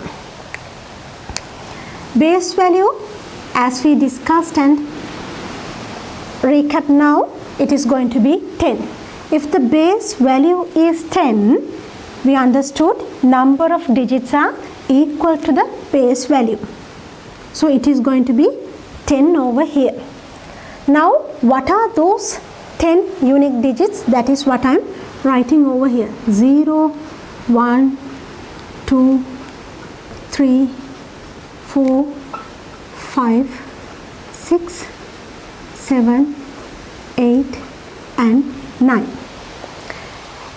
Base value, as we discussed and recap now, it is going to be 10. If the base value is 10, we understood number of digits are equal to the base value. So it is going to be 10 over here. Now what are those 10 unique digits? That is what I am writing over here. 0, 1, 2, 3, 4, 5, 6, 7, 8 and 9.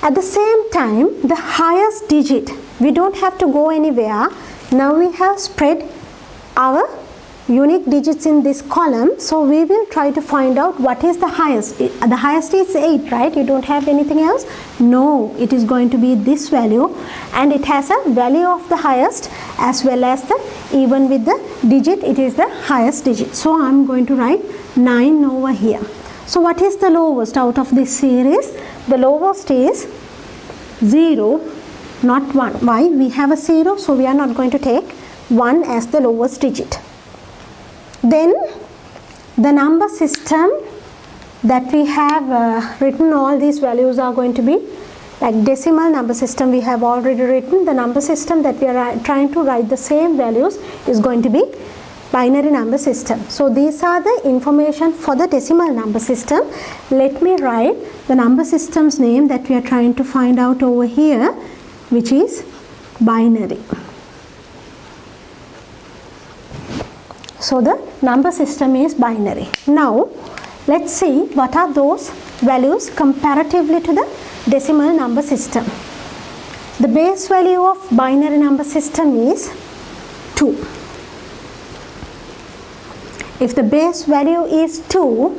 At the same time, the highest digit, we don't have to go anywhere. Now we have spread our unique digits in this column, so we will try to find out what is the highest. The highest is 8, right? You don't have anything else? No, it is going to be this value, and it has a value of the highest as well as the, even with the digit, it is the highest digit. So I am going to write 9 over here. So what is the lowest out of this series? The lowest is 0, not 1. Why? We have a 0, so we are not going to take 1 as the lowest digit. Then the number system that we have written, all these values are going to be like decimal number system we have already written. The number system that we are trying to write the same values is going to be binary number system. So these are the information for the decimal number system. Let me write the number system's name that we are trying to find out over here, which is binary. So the number system is binary. Now let's see what are those values comparatively to the decimal number system. The base value of binary number system is 2. If the base value is 2,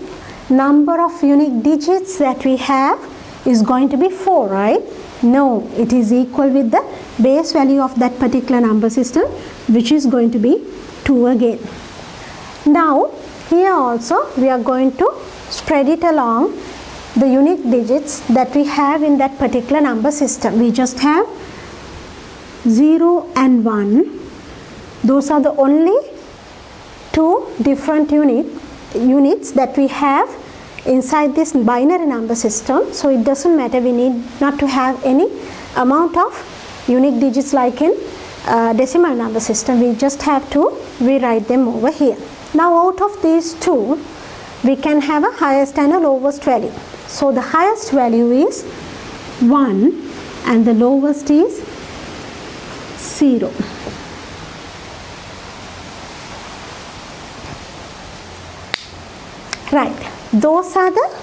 number of unique digits that we have is going to be 4, right? No, it is equal with the base value of that particular number system, which is going to be 2 again. Now here also we are going to spread it along the unique digits that we have in that particular number system. We just have 0 and 1. Those are the only 2 different units that we have inside this binary number system. So it doesn't matter, we need not to have any amount of unique digits like in decimal number system. We just have to rewrite them over here. Now out of these 2, we can have a highest and a lowest value. So the highest value is 1 and the lowest is 0. Right, those are the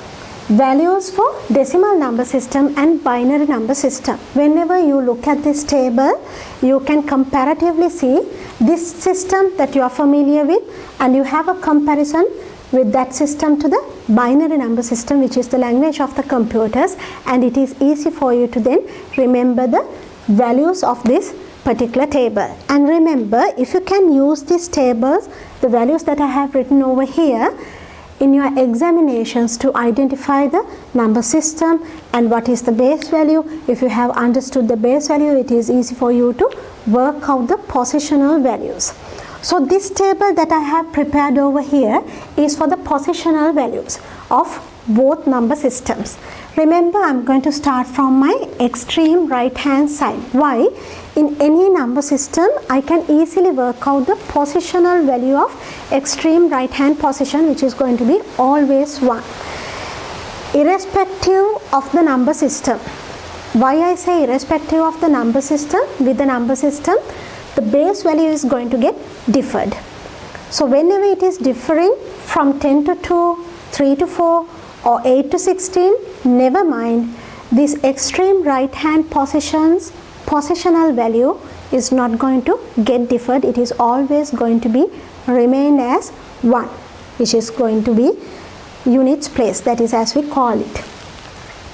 values for decimal number system and binary number system. Whenever you look at this table, you can comparatively see this system that you are familiar with, and you have a comparison with that system to the binary number system, which is the language of the computers, and it is easy for you to then remember the values of these particular table. And remember, if you can use these tables, the values that I have written over here, in your examinations to identify the number system and what is the base value. If you have understood the base value, it is easy for you to work out the positional values. So this table that I have prepared over here is for the positional values of both number systems. Remember, I'm going to start from my extreme right hand side. Why? In any number system, I can easily work out the positional value of extreme right hand position, which is going to be always 1. Irrespective of the number system. Why I say irrespective of the number system? With the number system, the base value is going to get differed. So whenever it is differing from 10 to 2, 3 to 4 or 8 to 16, never mind, this extreme right hand positions positional value is not going to get differed. It is always going to be remain as 1, which is going to be units place, that is as we call it.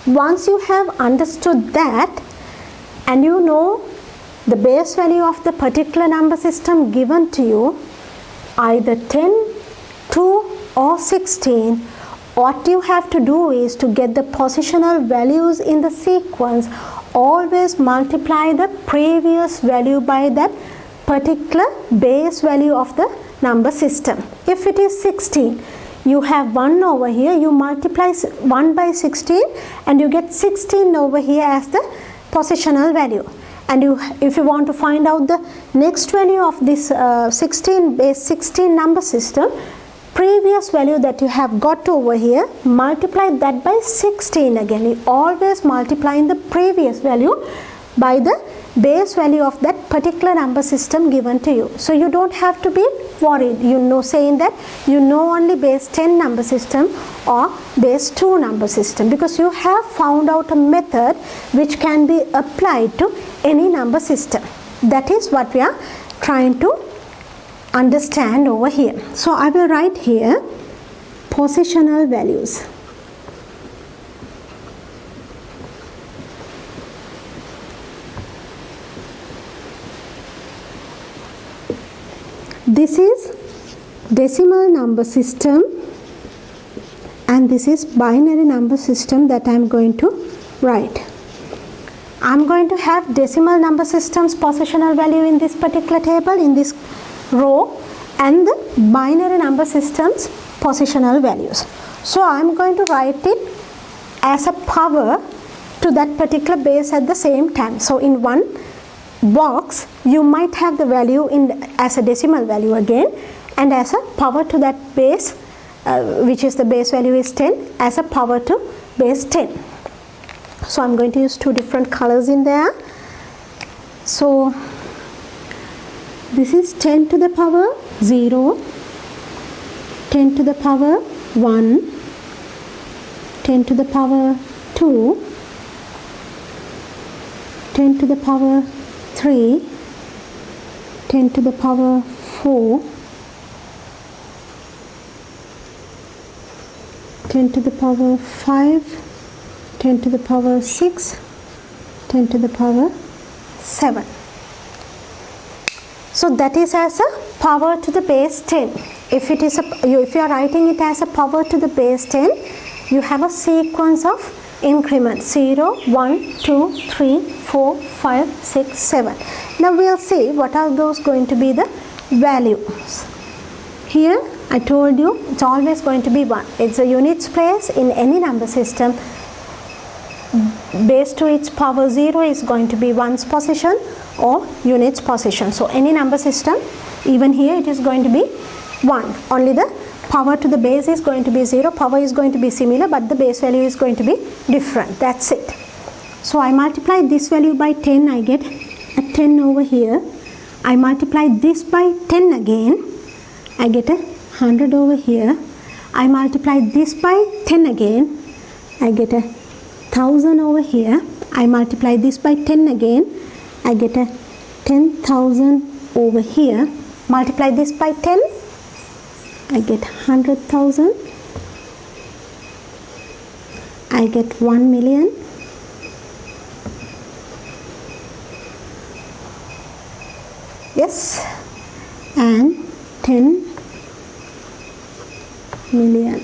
Once you have understood that and you know the base value of the particular number system given to you, either 10, 2 or 16, what you have to do is to get the positional values in the sequence, always multiply the previous value by that particular base value of the number system. If it is 16, you have 1 over here, you multiply 1 by 16 and you get 16 over here as the positional value. And if you want to find out the next value of this 16 base 16 number system, previous value that you have got over here, multiply that by 16 again. You always multiplying the previous value by the base value of that particular number system given to you. So you don't have to be worried, you know, saying that you know only base 10 number system or base 2 number system, because you have found out a method which can be applied to any number system. That is what we are trying to understand over here. So I will write here positional values. This is decimal number system and this is binary number system that I am going to write. I am going to have decimal number system's positional value in this particular table, in this row, and the binary number system's positional values. So I am going to write it as a power to that particular base at the same time. So in one box you might have the value in as a decimal value again, and as a power to that base which is the base value is 10, as a power to base 10. So I'm going to use two different colors in there. So this is 10 to the power 0, 10 to the power 1, 10 to the power 2, 10 to the power 3, 10 to the power 4, 10 to the power 5, 10 to the power 6, 10 to the power 7. So that is as a power to the base 10. If it is if you are writing it as a power to the base 10, you have a sequence of increments 0, 1, 2, 3, 4, 5, 6, 7. Now we'll see what are those going to be the values. Here I told you it's always going to be 1. It's a units place in any number system. Base to its power 0 is going to be 1's position or units position. So any number system, even here it is going to be 1. Only the power to the base is going to be 0. Power is going to be similar, but the base value is going to be different. That's it. So I multiply this value by 10, I get a 10 over here. I multiply this by 10 again, I get a 100 over here. I multiply this by 10 again, I get a 1000 over here. I multiply this by 10 again, I get a 10,000 over here. Multiply this by 10, I get 100,000. I get 1 million. Yes, and 10 million.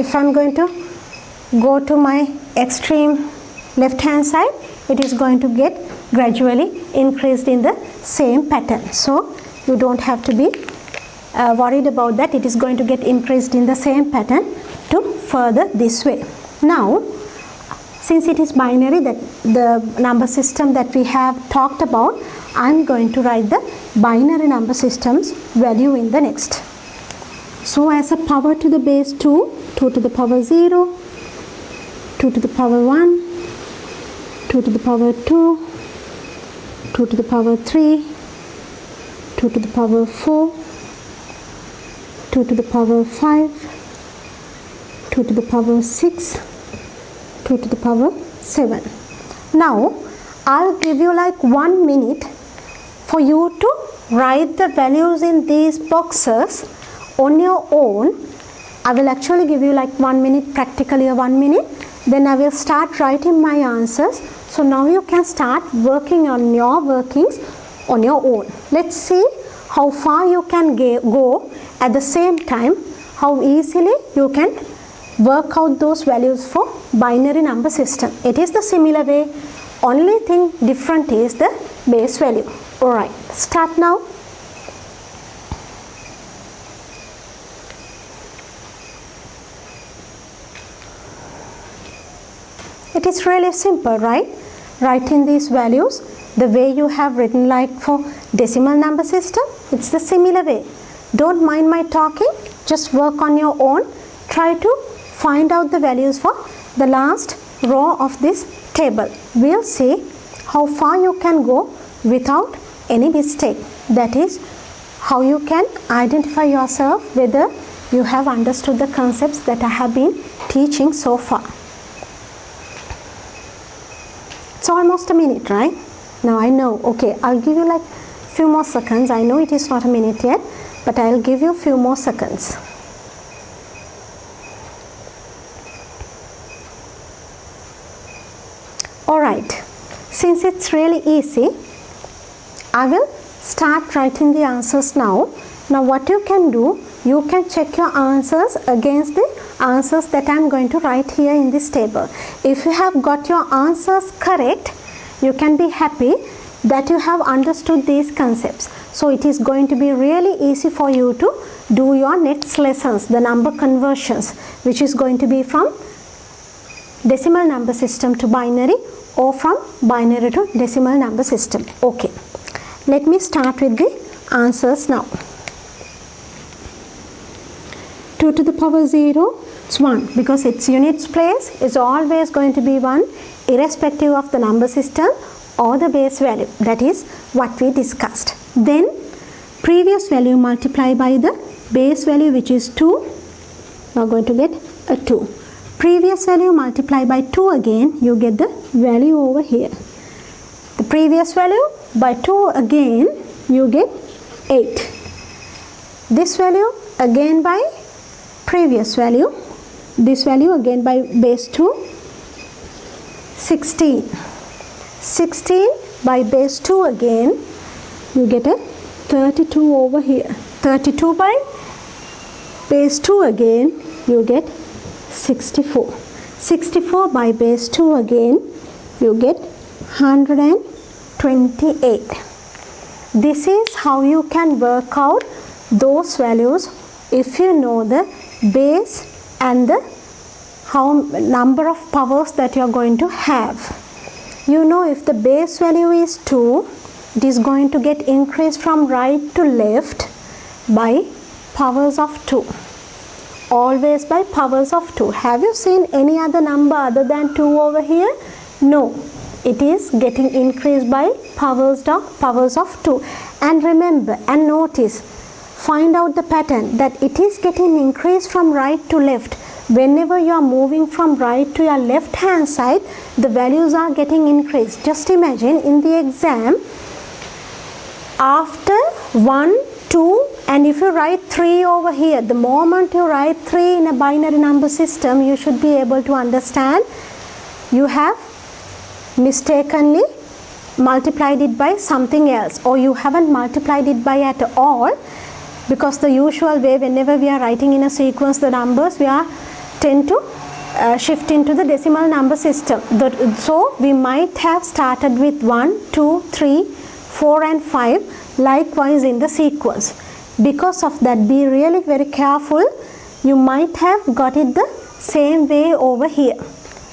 If I'm going to go to my extreme left hand side, it is going to get gradually increased in the same pattern. So you don't have to be worried about that. It is going to get increased in the same pattern to further this way. Now, since it is binary, that the number system that we have talked about, I'm going to write the binary number system's value in the next. So as a power to the base 2, 2 to the power 0, 2 to the power 1, 2 to the power 2, 2 to the power 3, 2 to the power 4, 2 to the power 5, 2 to the power 6, 2 to the power 7. Now, I'll give you like 1 minute for you to write the values in these boxes on your own. I will actually give you like 1 minute, practically a 1 minute. Then I will start writing my answers. So now you can start working on your workings on your own. Let's see how far you can go at the same time, how easily you can work out those values for binary number system. It is the similar way, only thing different is the base value. Alright, start now. It is really simple, right? Writing these values the way you have written like for decimal number system, it's the similar way. Don't mind my talking, just work on your own. Try to find out the values for the last row of this table. We'll see how far you can go without any mistake. That is how you can identify yourself whether you have understood the concepts that I have been teaching so far. It's almost a minute, right? Now I know, okay, I'll give you like few more seconds. I know it is not a minute yet, but I'll give you a few more seconds. Alright, since it's really easy, I will start writing the answers now. Now what you can do, you can check your answers against the answers that I'm going to write here in this table. If you have got your answers correct, you can be happy that you have understood these concepts. So it is going to be really easy for you to do your next lessons, the number conversions, which is going to be from decimal number system to binary or from binary to decimal number system. Okay, let me start with the answers now. 2 to the power 0, it's 1 because its units place is always going to be 1 irrespective of the number system or the base value. That is what we discussed. Then previous value multiplied by the base value, which is 2, you are going to get a 2. Previous value multiplied by 2 again, you get the value over here. The previous value by 2 again, you get 8. This value again by previous value, this value again by base 2, 16. 16 by base 2 again, you get a 32 over here. 32 by base 2 again, you get 64. 64 by base 2 again, you get 128. This is how you can work out those values if you know the base and the number of powers that you are going to have. You know, if the base value is 2, it is going to get increased from right to left by powers of 2. Always by powers of 2. Have you seen any other number other than 2 over here? No. It is getting increased by powers of 2. And remember and notice, find out the pattern that it is getting increased from right to left. Whenever you are moving from right to your left hand side, the values are getting increased. Just imagine in the exam, after 1, 2, and if you write 3 over here, the moment you write 3 in a binary number system, you should be able to understand you have mistakenly multiplied it by something else, or you haven't multiplied it by at all, because the usual way whenever we are writing in a sequence the numbers, we are tend to shift into the decimal number system. So we might have started with 1, 2, 3, 4 and 5 likewise in the sequence. Because of that, be really very careful. You might have got it the same way over here.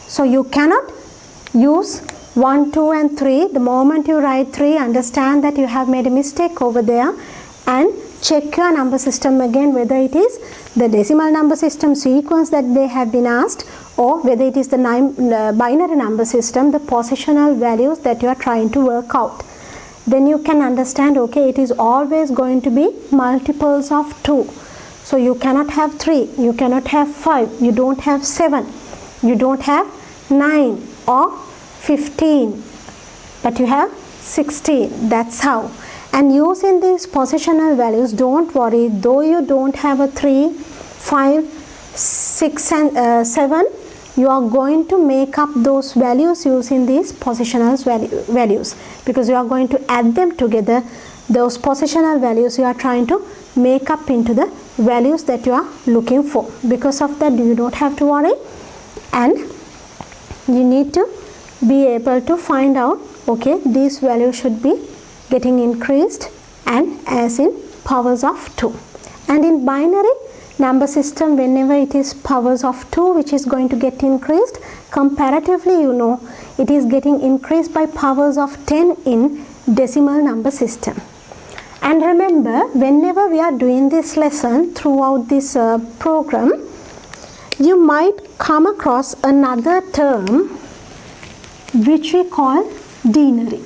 So you cannot use 1, 2 and 3. The moment you write 3, understand that you have made a mistake over there, and check your number system again whether it is the decimal number system sequence that they have been asked, or whether it is the binary number system, the positional values that you are trying to work out. Then you can understand, okay, it is always going to be multiples of 2. So you cannot have 3, you cannot have 5, you don't have 7, you don't have 9 or 15, but you have 16. That's how. And using these positional values, don't worry, though you don't have a 3, 5, 6 and 7, you are going to make up those values using these positional values, because you are going to add them together. Those positional values you are trying to make up into the values that you are looking for. Because of that, you don't have to worry, and you need to be able to find out, okay, these values should be getting increased, and as in powers of 2. And in binary number system, whenever it is powers of 2 which is going to get increased, comparatively you know it is getting increased by powers of 10 in decimal number system. And remember, whenever we are doing this lesson throughout this program, you might come across another term which we call denary.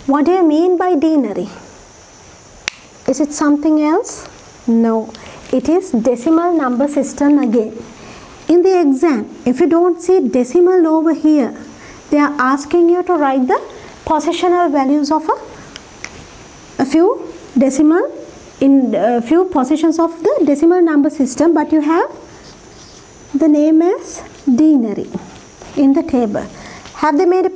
What do you mean by denary? Is it something else? No, it is decimal number system again. In the exam, if you don't see decimal over here, they are asking you to write the positional values of a few decimal in a few positions of the decimal number system, but you have the name as denary in the table. Have they made a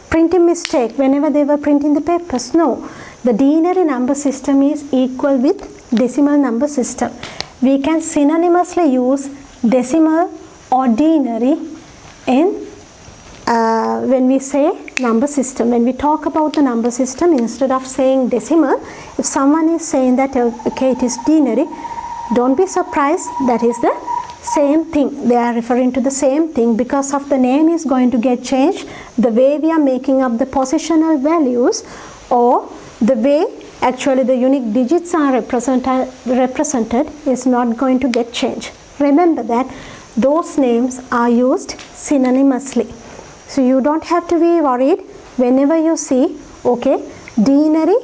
printing mistake whenever they were printing the papers? No. The denary number system is equal with decimal number system. We can synonymously use decimal or denary in when we say number system. When we talk about the number system, instead of saying decimal, if someone is saying that okay, it is denary, don't be surprised, that is the same thing. They are referring to the same thing. Because of the name is going to get changed, the way we are making up the positional values, or the way actually the unique digits are represented is not going to get changed. Remember that those names are used synonymously. So you don't have to be worried whenever you see, okay, denary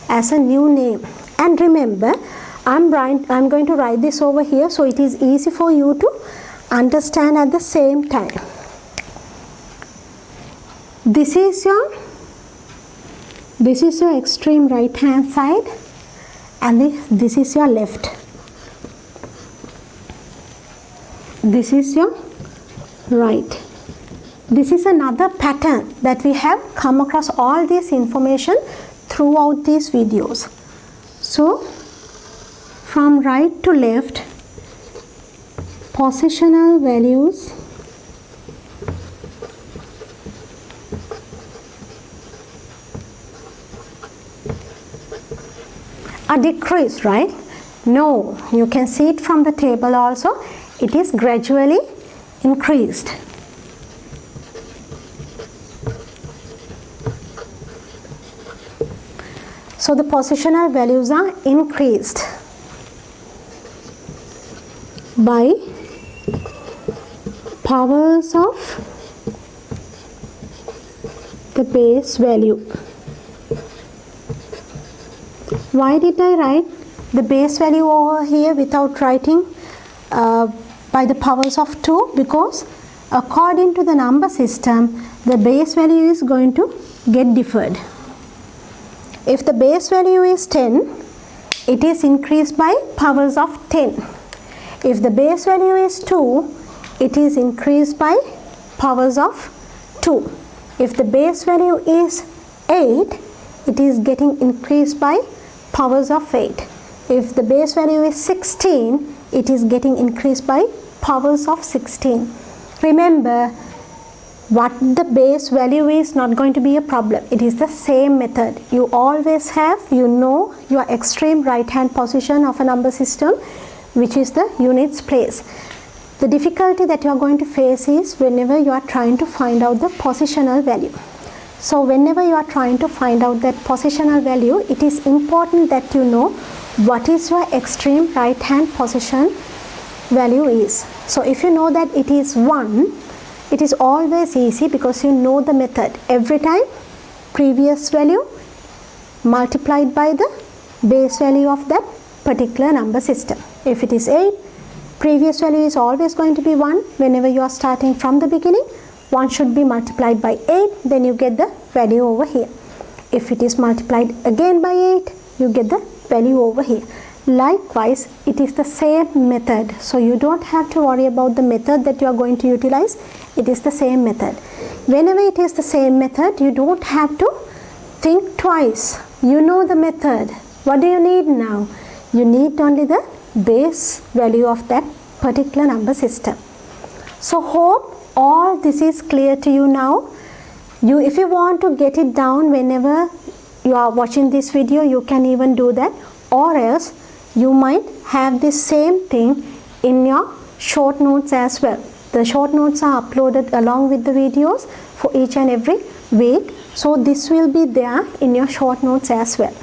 as a new name. And remember, I'm going to write this over here so it is easy for you to understand at the same time. This is your extreme right hand side, and this is your left. This is your right. This is another pattern that we have come across all this information throughout these videos. So from right to left, positional values are decreased, right? No, you can see it from the table also. It is gradually increased. So the positional values are increased by powers of the base value. Why did I write the base value over here without writing by the powers of 2? Because according to the number system, the base value is going to get deferred. If the base value is 10, it is increased by powers of 10. If the base value is 2, it is increased by powers of 2. If the base value is 8, it is getting increased by powers of 8. If the base value is 16, it is getting increased by powers of 16. Remember, what the base value is not going to be a problem. It is the same method. You always have, you know your extreme right hand position of a number system, which is the units place. The difficulty that you are going to face is whenever you are trying to find out the positional value. So whenever you are trying to find out that positional value, it is important that you know what is your extreme right hand position value is. So if you know that it is 1, it is always easy because you know the method. Every time previous value multiplied by the base value of that particular number system. If it is 8, previous value is always going to be 1. Whenever you are starting from the beginning, 1 should be multiplied by 8, then you get the value over here. If it is multiplied again by 8, you get the value over here. Likewise, it is the same method. So you don't have to worry about the method that you are going to utilize. It is the same method. Whenever it is the same method, you don't have to think twice. You know the method. What do you need now? You need only the base value of that particular number system. So hope all this is clear to you now. If you want to get it down whenever you are watching this video, you can even do that, or else you might have the same thing in your short notes as well. The short notes are uploaded along with the videos for each and every week, so this will be there in your short notes as well.